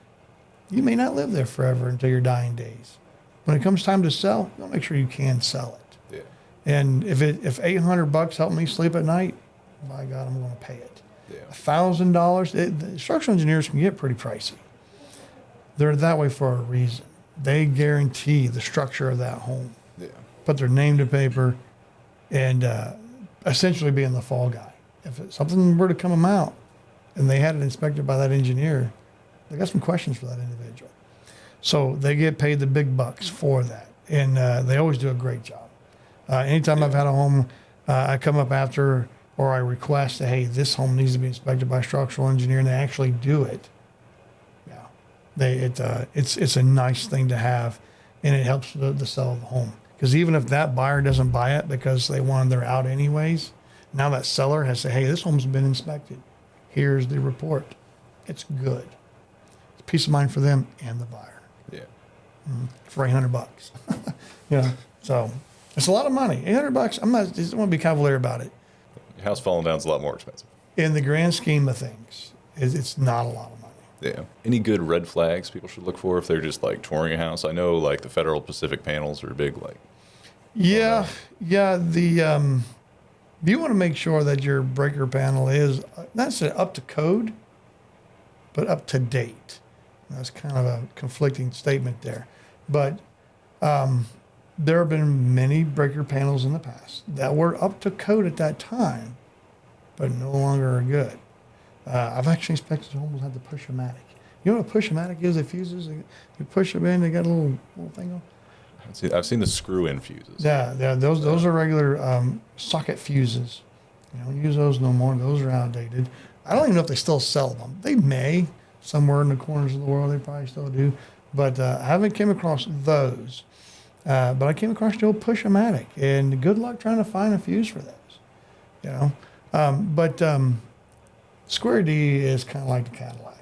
you may not live there forever until your dying days. When it comes time to sell, you'll make sure you can sell it. Yeah. And if $800 helped me sleep at night, by God, I'm going to pay it. Yeah. $1,000. Structural engineers can get pretty pricey. They're that way for a reason. They guarantee the structure of that home. Yeah. Put their name to paper, and essentially being the fall guy. If something were to come out and they had it inspected by that engineer, they got some questions for that individual. So they get paid the big bucks for that, and they always do a great job. Anytime I've had a home, I come up after, or I request, hey, this home needs to be inspected by a structural engineer, and they actually do it. Yeah, it's a nice thing to have, and it helps the sell of the home. Because even if that buyer doesn't buy it because they wanted their out anyways, now that seller has to say, hey, this home's been inspected. Here's the report. It's good. It's peace of mind for them and the buyer. Yeah. For $800. Yeah. So it's a lot of money. $800. I don't want to be cavalier about it. Your house falling down is a lot more expensive. In the grand scheme of things, it's not a lot of money. Yeah. Any good red flags people should look for if they're just like touring a house? I know like the Federal Pacific panels are big. Like. Yeah. You want to make sure that your breaker panel is not necessarily up to code, but up to date. That's kind of a conflicting statement there. But there have been many breaker panels in the past that were up to code at that time, but no longer are good. I've actually inspected homes that had the push-o-matic. You know what a push-o-matic is? The fuses, you push them in, they got a little thing on. I've seen the screw-in fuses. Yeah, those are regular socket fuses. You don't use those no more. Those are outdated. I don't even know if they still sell them. They may. Somewhere in the corners of the world, they probably still do. But I haven't came across those. But I came across the old push-o-matic, and good luck trying to find a fuse for those. You know, but Square D is kind of like the Cadillac.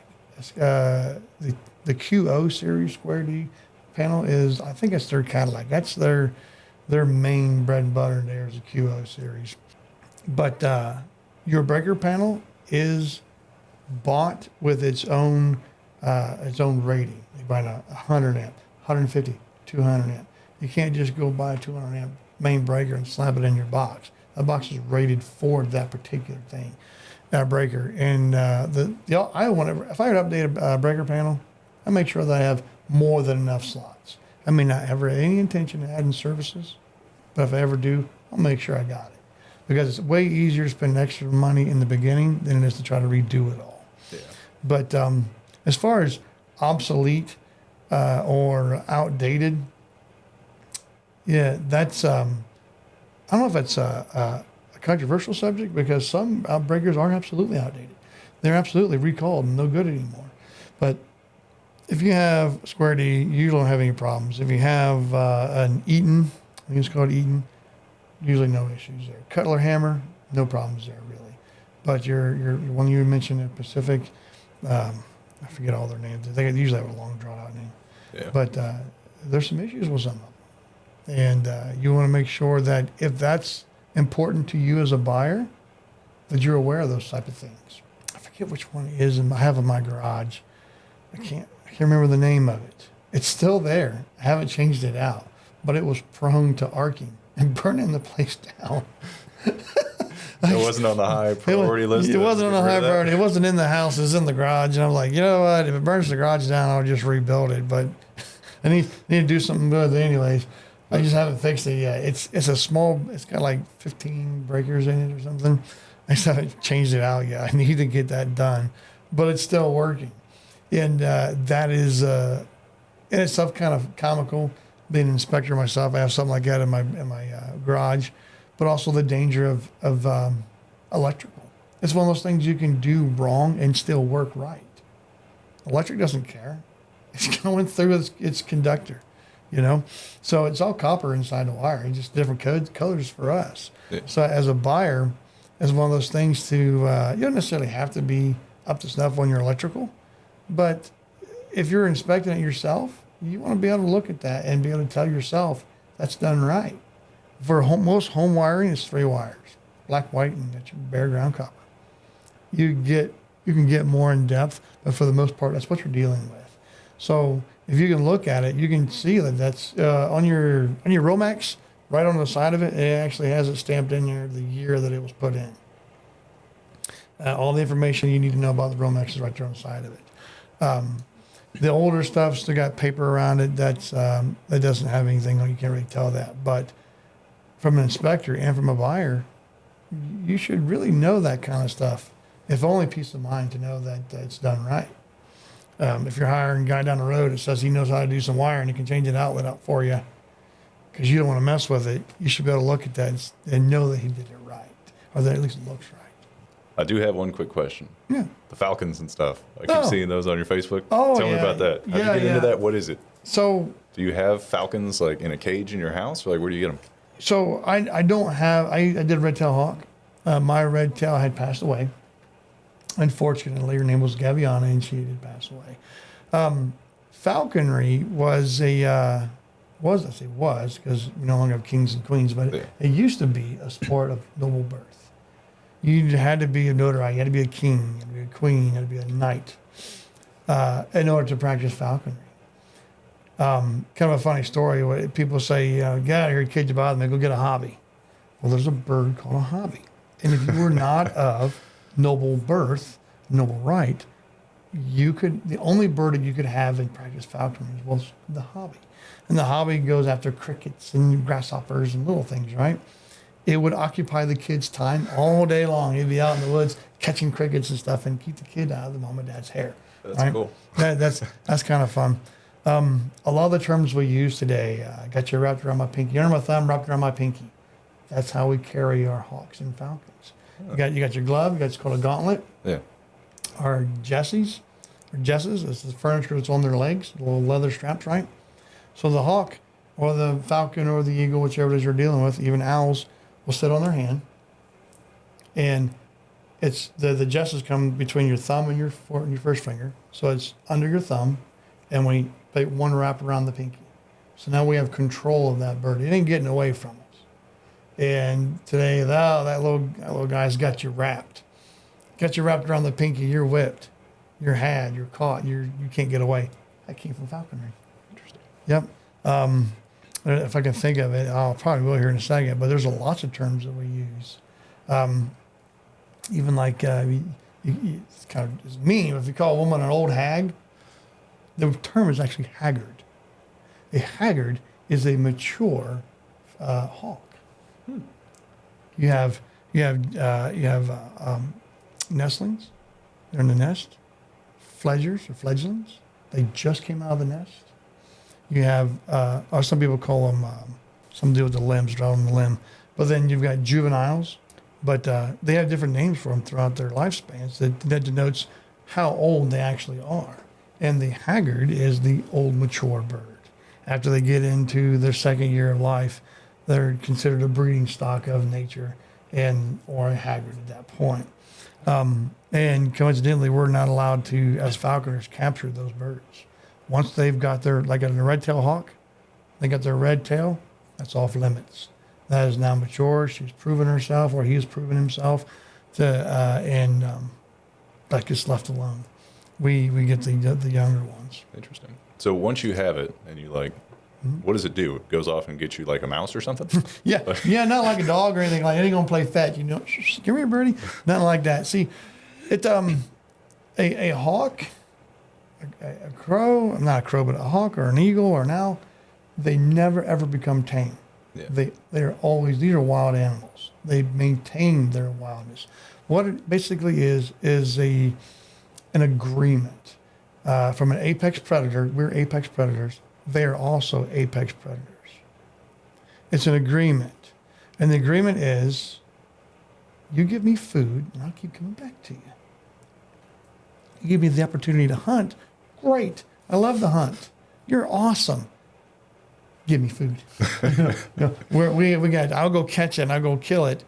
The QO series Square D panel is, I think it's their Cadillac. That's their main bread and butter there is the QO series. But your breaker panel is bought with its own rating. They buy a 100 amp, 150, 200 amp. You can't just go buy a 200 amp main breaker and slap it in your box. That box is rated for that particular thing, breaker. And if I would update a breaker panel, I make sure that I have more than enough slots. I may not ever have any intention of adding services, but if I ever do, I'll make sure I got it. Because it's way easier to spend extra money in the beginning than it is to try to redo it all. Yeah. But as far as obsolete, or outdated. Yeah, that's I don't know if it's a controversial subject because some breakers are absolutely outdated. They're absolutely recalled and no good anymore. But if you have square D, you don't have any problems. If you have an Eaton, I think it's called Eaton, usually no issues there. Cutler hammer, no problems there really. But your one you mentioned in Pacific, I forget all their names. They usually have a long drawn out name. Yeah. But there's some issues with some of them. And you want to make sure that if that's important to you as a buyer, that you're aware of those type of things. I forget which one it is I have in my garage. I can't remember the name of it. It's still there. I haven't changed it out, but it was prone to arcing and burning the place down. It wasn't on the high priority list. It wasn't on the high priority. It wasn't in the house. It was in the garage. And I'm like, you know what? If it burns the garage down, I'll just rebuild it. But I need to do something good anyways. I just haven't fixed it yet. It's a small, it's got like 15 breakers in it or something. I just haven't changed it out yet. I need to get that done, but it's still working. And that is in itself kind of comical. Being an inspector myself, I have something like that in my garage, but also the danger of electrical. It's one of those things you can do wrong and still work right. Electric doesn't care. It's going through its conductor, you know? So it's all copper inside the wire. It's just different colors for us. Yeah. So as a buyer, it's one of those things to, you don't necessarily have to be up to snuff on your electrical, but if you're inspecting it yourself, you want to be able to look at that and be able to tell yourself that's done right. For most home wiring, it's 3 wires, black, white, and that's your bare ground copper. You can get more in depth, but for the most part, that's what you're dealing with. So if you can look at it, you can see that that's on your Romex, right on the side of it. It actually has it stamped in there the year that it was put in. All the information you need to know about the Romex is right there on the side of it. The older stuff still got paper around it. That doesn't have anything on. You can't really tell that. But from an inspector and from a buyer, you should really know that kind of stuff. If only peace of mind to know that it's done right. If you're hiring a guy down the road that says he knows how to do some wiring, he can change an outlet out for you because you don't want to mess with it, you should be able to look at that and know that he did it right, or that at least it looks right. I do have one quick question. Yeah. The Falcons and stuff. I keep seeing those on your Facebook. Oh, Tell me about that. How do you get into that? What is it? So, do you have falcons like in a cage in your house, or like where do you get them? So I don't have. I did red tail hawk. My red tail had passed away. Unfortunately, her name was Gaviana, and she did pass away. Falconry was because we no longer have kings and queens, but it used to be a sport of noble birth. You had to be a notarized, you had to be a king, you had to be a queen, you had to be a knight in order to practice falconry. Kind of a funny story. Where people say, get out of here, kids, about them, go get a hobby. Well, there's a bird called a hobby. And if you were not of noble birth, noble right, the only bird that you could have in practice falconry was the hobby. And the hobby goes after crickets and grasshoppers and little things, right? It would occupy the kid's time all day long. He'd be out in the woods catching crickets and stuff and keep the kid out of the mom and dad's hair. That's right? cool. That's kind of fun. A lot of the terms we use today, got your wrapped around my pinky, under my thumb, wrapped around my pinky. That's how we carry our hawks and falcons. You got your glove, you got what's called a gauntlet. Yeah. Our jesses, it's the furniture that's on their legs, the little leather straps, right? So the hawk or the falcon or the eagle, whichever it is you're dealing with, even owls, will sit on their hand. And it's the jesses come between your thumb and your first finger. So it's under your thumb, and we take one wrap around the pinky. So now we have control of that bird. It ain't getting away from us. And today, that little guy's got you wrapped. Got you wrapped around the pinky, you're whipped. You're had, you're caught, you can't get away. That came from falconry. Interesting. Yep. If I can think of it, I'll probably will here in a second, but there's lots of terms that we use. Even like, it's kind of it's mean, if you call a woman an old hag, the term is actually haggard. A haggard is a mature hawk. You have nestlings. They're in the nest. Fledglings. They just came out of the nest. You have, or some people call them, some deal with the limbs, draw on the limb. But then you've got juveniles, but they have different names for them throughout their lifespans that denotes how old they actually are. And the haggard is the old mature bird. After they get into their second year of life, they're considered a breeding stock of nature or a haggard at that point. And coincidentally, we're not allowed to, as falconers, capture those birds. Once they've got like a red-tailed hawk, they got their red tail, that's off limits. That is now mature. She's proven herself, or he has proven himself, and that gets left alone. We get the younger ones. Interesting. So once you have it, and you what does it do? It goes off and gets you like a mouse or something? Yeah, not like a dog or anything like that. It ain't gonna play fetch, come here, birdie. Nothing like that. See, it a hawk, a crow, not a crow, but a hawk or an eagle or an owl, they never ever become tame. Yeah. They're always, these are wild animals. They maintain their wildness. What it basically is an agreement from an apex predator. We're apex predators. They are also apex predators. It's an agreement. And the agreement is, you give me food and I'll keep coming back to you. You give me the opportunity to hunt. Great. I love the hunt. You're awesome. Give me food. We got, I'll go catch it and I'll go kill it.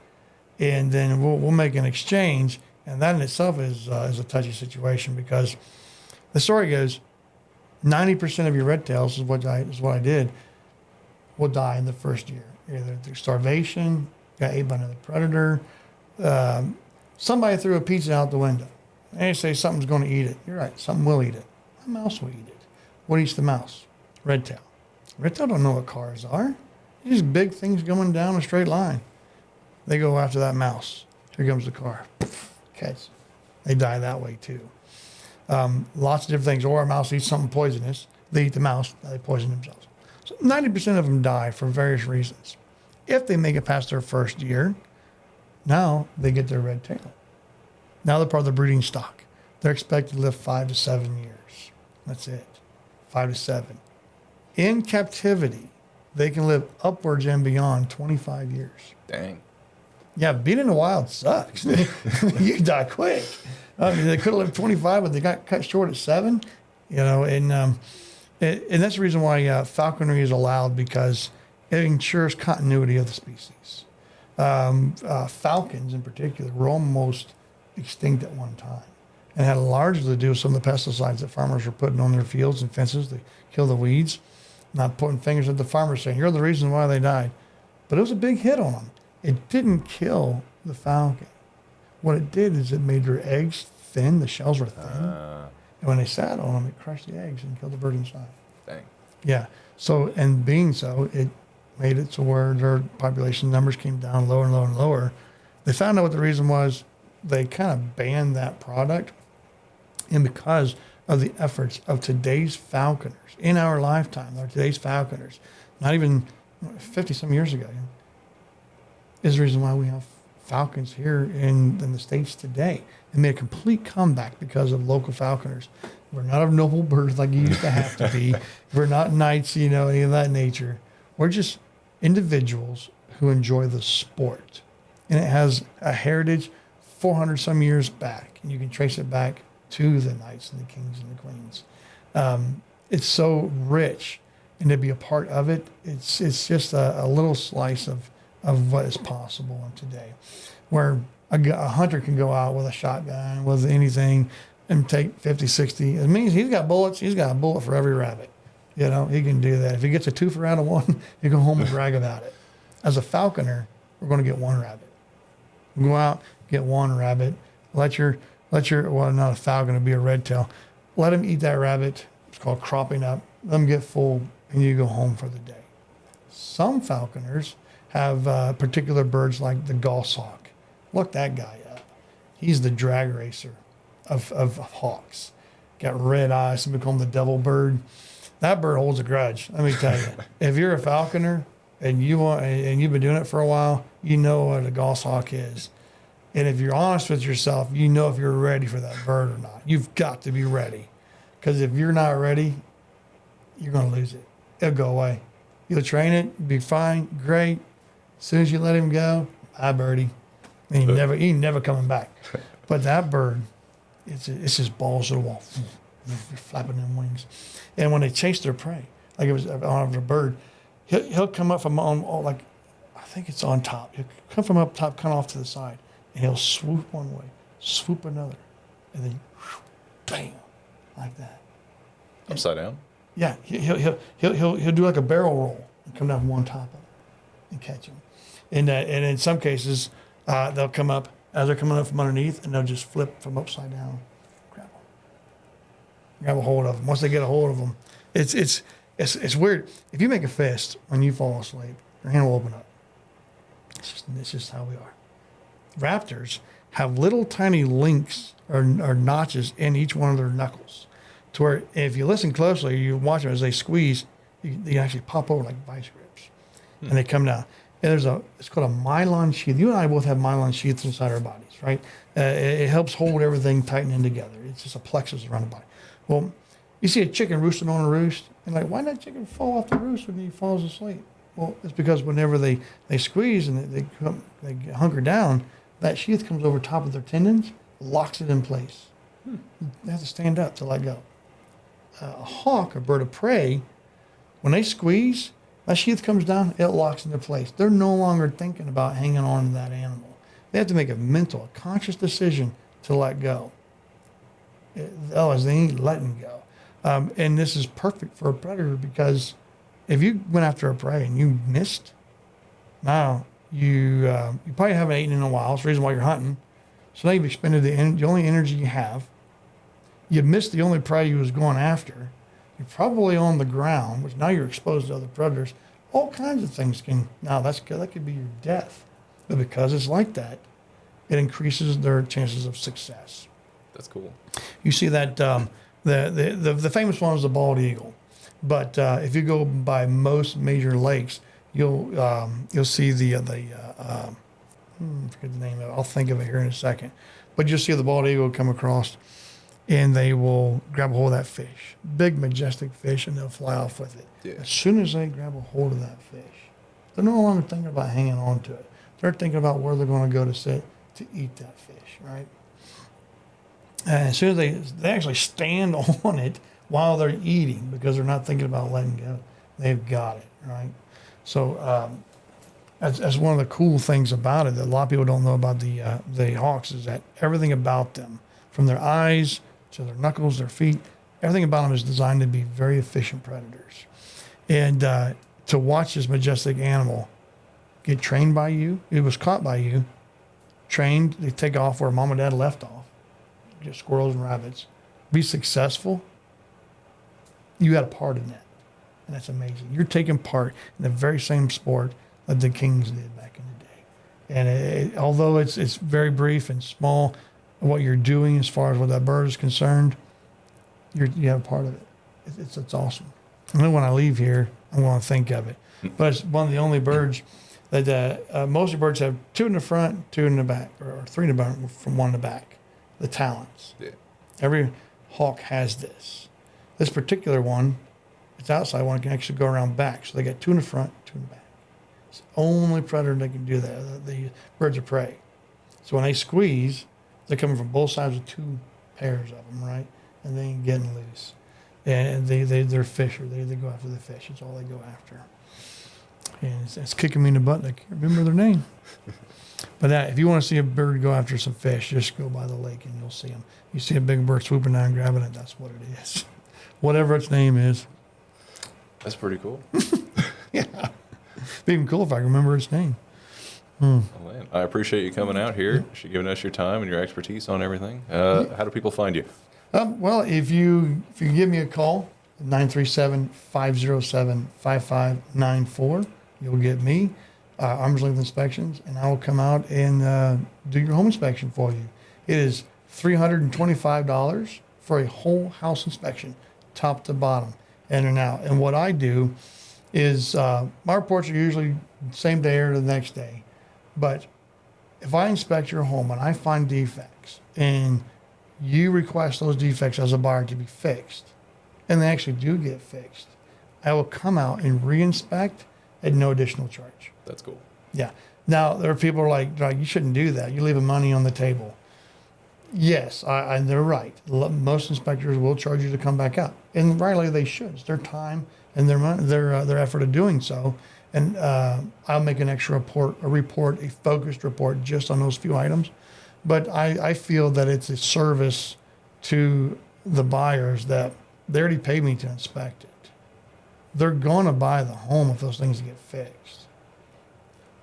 And then we'll make an exchange. And that in itself is a touchy situation, because the story goes, 90% of your red tails is what I did, will die in the first year, either through starvation, got ate by another predator, somebody threw a pizza out the window. And they say something's going to eat it. You're right, something will eat it. A mouse will eat it. What eats the mouse? Red tail. Red tail don't know what cars are. These big things going down a straight line. They go after that mouse. Here comes the car. Catch. They die that way too. Lots of different things. Or a mouse eats something poisonous. They eat the mouse. They poison themselves. So 90% of them die for various reasons. If they make it past their first year, now they get their red tail. Now they're part of the breeding stock. They're expected to live 5 to 7 years. That's it. 5 to 7. In captivity, they can live upwards and beyond 25 years. Dang. Yeah, being in the wild sucks. You die quick. I mean, they could have lived 25, but they got cut short at 7. And that's the reason why falconry is allowed, because it ensures continuity of the species. Falcons in particular were almost extinct at one time, and had largely to do with some of the pesticides that farmers were putting on their fields and fences to kill the weeds. Not pointing fingers at the farmers saying, you're the reason why they died. But it was a big hit on them. It didn't kill the falcon. What it did is it made their eggs thin. The shells were thin. And when they sat on them, it crushed the eggs and killed the bird inside. Dang. Yeah. So, and being so, it made it to where their population numbers came down lower and lower and lower. They found out what the reason was. They kind of banned that product. And because of the efforts of today's falconers in our lifetime, or today's falconers, not even 50 some years ago, is the reason why we have falcons here in the States today. They made a complete comeback because of local falconers. We're not of noble birds like you used to have to be. We're not knights, any of that nature. We're just individuals who enjoy the sport. And it has a heritage 400 some years back. And you can trace it back to the knights and the kings and the queens. It's so rich, and to be a part of it, it's just a little slice of what is possible in today, where a hunter can go out with a shotgun, with anything, and take 50, 60. It means he's got bullets. He's got a bullet for every rabbit. He can do that. If he gets a 2 for out of 1, you go home and brag about it. As a falconer, we're going to get 1 rabbit. Go out, get 1 rabbit. Let your well, not a falcon, it'd be a red tail. Let him eat that rabbit. It's called cropping up. Let them get full, and you go home for the day. Some falconers have particular birds like the goshawk. Look that guy up. He's the drag racer of hawks. Got red eyes. Some call him the devil bird. That bird holds a grudge. Let me tell you. If you're a falconer and you've been doing it for a while, you know what a goshawk is. And if you're honest with yourself, you know if you're ready for that bird or not. You've got to be ready, because if you're not ready, you're going to lose it. it'll go away. You'll train it, be fine, great. As soon as you let him go, bye, birdie. And he never coming back. But that bird, it's just balls to the wall, flapping them wings. And when they chase their prey, like it was on a bird, he'll come up from on, like, I think it's on top. He'll come from up top, come off to the side, and he'll swoop one way, swoop another, and then bam, like that. Upside down? Yeah, he'll do like a barrel roll and come down from one top of it and catch him. And in some cases, they'll come up as they're coming up from underneath, and they'll just flip from upside down, grab a hold of them. Once they get a hold of them, it's weird. If you make a fist when you fall asleep, your hand will open up. It's just how we are. Raptors have little tiny links or notches in each one of their knuckles, to where if you listen closely, you watch them as they squeeze, they actually pop over like vice grips, and they come down. And it's called a myelin sheath. You and I both have myelin sheaths inside our bodies, right? It helps hold everything tightening together. It's just a plexus around the body. Well, you see a chicken roosting on a roost, and like, why did that chicken fall off the roost when he falls asleep? Well, it's because whenever they squeeze and they hunker down, that sheath comes over top of their tendons, locks it in place. They have to stand up to let go. A hawk, a bird of prey, when they squeeze, that sheath comes down, it locks into place. They're no longer thinking about hanging on to that animal. They have to make a conscious decision to let go. Otherwise, they ain't letting go. And this is perfect for a predator, because if you went after a prey and you missed, now you probably haven't eaten in a while. It's the reason why you're hunting. So now you've expended the only energy you have. You missed the only prey you was going after. You're probably on the ground, which now you're exposed to other predators. All kinds of things that could be your death. But because it's like that, it increases their chances of success. That's cool. You see that the famous one is the bald eagle, but if you go by most major lakes, you'll see I forget the name of it. I'll think of it here in a second. But you'll see the bald eagle come across, and they will grab a hold of that fish, big majestic fish, and they'll fly off with it. Yeah. As soon as they grab a hold of that fish, they're no longer thinking about hanging on to it. They're thinking about where they're going to go to sit to eat that fish, right? And as soon as they actually stand on it while they're eating, because they're not thinking about letting go, they've got it, right? So that's one of the cool things about it that a lot of people don't know about the hawks, is that everything about them, from their eyes to their knuckles, their feet, everything about them is designed to be very efficient predators. And to watch this majestic animal get trained by you, it was caught by you, trained, they take off where mom and dad left off, get squirrels and rabbits, be successful, you had a part in that. And that's amazing. You're taking part in the very same sport that the kings did back in the day. And although it's very brief and small, what you're doing as far as what that bird is concerned, you have a part of it. It's awesome. And then when I leave here, I'm going to think of it. But it's one of the only birds that most of the birds have two in the front, two in the back, or three in the back from one in the back. The talons. Yeah. Every hawk has this. This particular one, it's outside one, can actually go around back. So they got two in the front, two in the back. It's the only predator that can do that, the birds of prey. So when they squeeze, they're coming from both sides of two pairs of them, right? And they ain't getting loose. And they're fishers. They go after the fish. It's all they go after. And it's kicking me in the butt. I can't remember their name. But if you want to see a bird go after some fish, just go by the lake and you'll see them. You see a big bird swooping down, grabbing it, that's what it is. Whatever its name is. That's pretty cool. Yeah. It'd be even cool if I remember its name. Oh, man. I appreciate you coming out here, giving us your time and your expertise on everything. How do people find you? Well, if you give me a call, 937-507-5594, you'll get me. Arm's length inspections, and I will come out and do your home inspection for you. It is $325 for a whole house inspection, top to bottom, in and out. And what I do is my reports are usually same day or the next day. But if I inspect your home and I find defects and you request those defects as a buyer to be fixed, and they actually do get fixed, I will come out and re-inspect at no additional charge. That's cool. Yeah. Now, there are people who are like, you shouldn't do that. You're leaving money on the table. Yes, and they're right. Most inspectors will charge you to come back out. And rightly they should. It's their time and their money, their effort of doing so. And I'll make an extra report, a focused report just on those few items. But I feel that it's a service to the buyers that they already paid me to inspect it. They're going to buy the home if those things get fixed.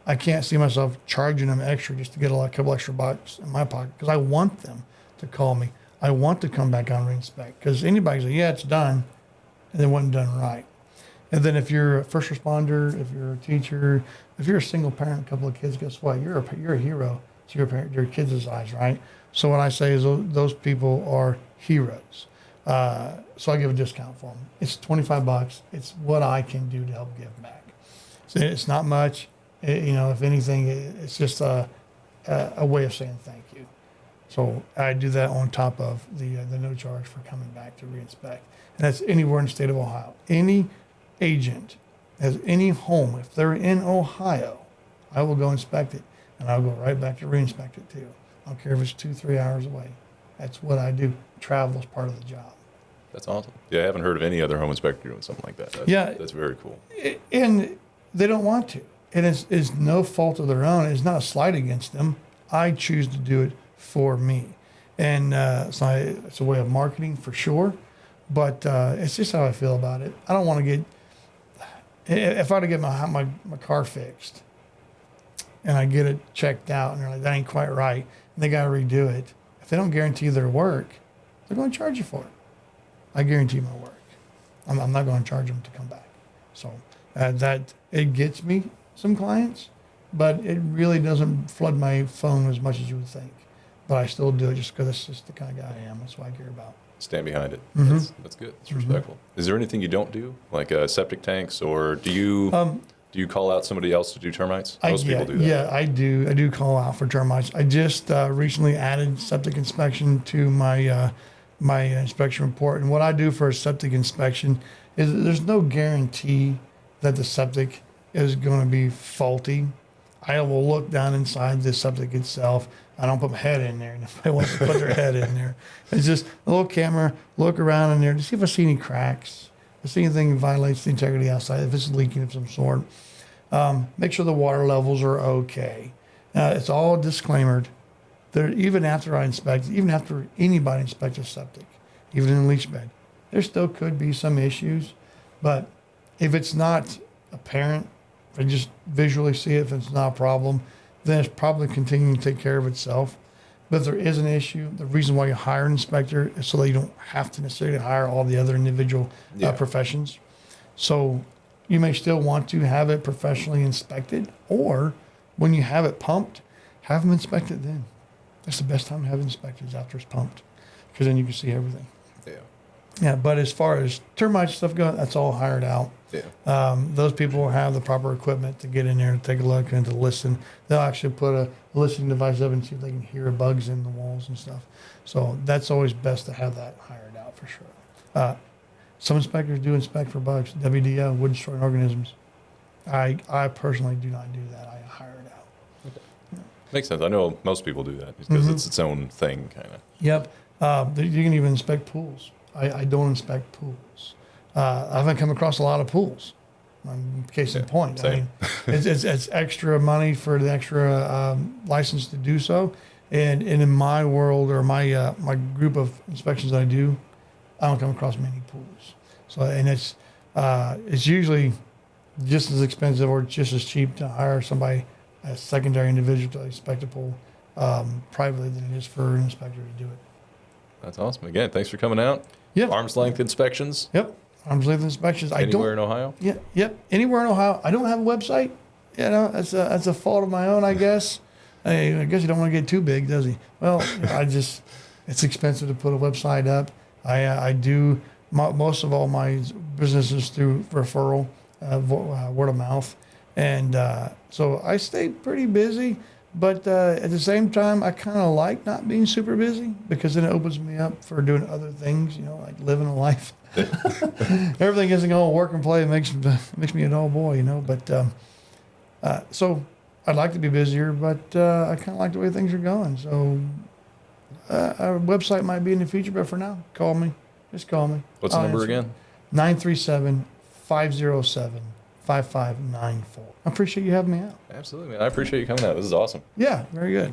I can't see myself charging them extra just to get a couple extra bucks in my pocket because I want them to call me. I want to come back on and re-inspect because anybody can say, yeah, it's done, and it wasn't done right. And then if you're a first responder, if you're a teacher, if you're a single parent, a couple of kids, guess what? You're a hero to your kids' eyes, right? So what I say is those people are heroes. So I give a discount for them. It's $25. It's what I can do to help give back. So it's not much. If anything, it's just a way of saying thank you. So I do that on top of the no charge for coming back to re-inspect. And that's anywhere in the state of Ohio. Any agent has any home, if they're in Ohio, I will go inspect it. And I'll go right back to re-inspect it too. I don't care if it's 2-3 hours away. That's what I do. Travel is part of the job. That's awesome. Yeah, I haven't heard of any other home inspector doing something like that. That's very cool. And they don't want to. And it's no fault of their own. It's not a slight against them. I choose to do it for me. And it's a way of marketing for sure. But it's just how I feel about it. I don't want to get, if I were to get my car fixed and I get it checked out and they're like, that ain't quite right, and they got to redo it, if they don't guarantee their work, they're going to charge you for it. I guarantee my work. I'm not going to charge them to come back. So that it gets me some clients, but it really doesn't flood my phone as much as you would think. But I still do it just because it's just the kind of guy I am. That's what I care about. Stand behind it. Mm-hmm. That's good. It's respectful. Is there anything you don't do, like septic tanks, or do you call out somebody else to do termites? Most people do that. Yeah, I do. I do call out for termites. I just recently added septic inspection to my my inspection report. And what I do for a septic inspection is there's no guarantee that the septic is going to be faulty. I will look down inside the septic itself. I don't put my head in there. And if I want to put their head in there, it's just a little camera, look around in there to see if I see any cracks, if I see anything that violates the integrity outside, if it's leaking of some sort. Make sure the water levels are okay. It's all disclaimered. Even after I inspect, even after anybody inspects a septic, even in a leach bed, there still could be some issues. But if it's not apparent, if I just visually see it, if it's not a problem, then it's probably continuing to take care of itself. But if there is an issue, the reason why you hire an inspector is so that you don't have to necessarily hire all the other individual professions. So you may still want to have it professionally inspected, or when you have it pumped, have them inspect it then. That's the best time to have it inspected is after it's pumped, because then you can see everything. Yeah, but as far as termite stuff goes, that's all hired out. Yeah. Those people have the proper equipment to get in there and take a look and to listen. They'll actually put a listening device up and see if they can hear bugs in the walls and stuff. So that's always best to have that hired out for sure. Some inspectors do inspect for bugs, WDO, wood destroying organisms. I personally do not do that. I hire it out. Okay. Yeah. Makes sense. I know most people do that because it's its own thing, kind of. Yep. You can even inspect pools. I don't inspect pools. I haven't come across a lot of pools. Case in point. Same. I mean, it's extra money for the extra license to do so. And in my world or my group of inspections that I do, I don't come across many pools. So and it's usually just as expensive or just as cheap to hire somebody, a secondary individual to inspect a pool privately than it is for an inspector to do it. That's awesome. Again, thanks for coming out. Yep. Arm's length inspections. Yep. Arm's length inspections. Anywhere in Ohio? Yeah. Yep. Anywhere in Ohio. I don't have a website. You know, that's a fault of my own, I guess. I guess you don't want to get too big, does he? Well, it's expensive to put a website up. I do most of all my businesses through referral, word of mouth. And so I stay pretty busy, But at the same time, I kind of like not being super busy because then it opens me up for doing other things, like living a life. Everything isn't all work and play. It makes me a dull boy, But so I'd like to be busier, but I kind of like the way things are going. So our website might be in the future, but for now, call me. Just call me. What's the number again? 937-507-5594. I appreciate you having me out. Absolutely, man. I appreciate you coming out. This is awesome. Yeah, very good.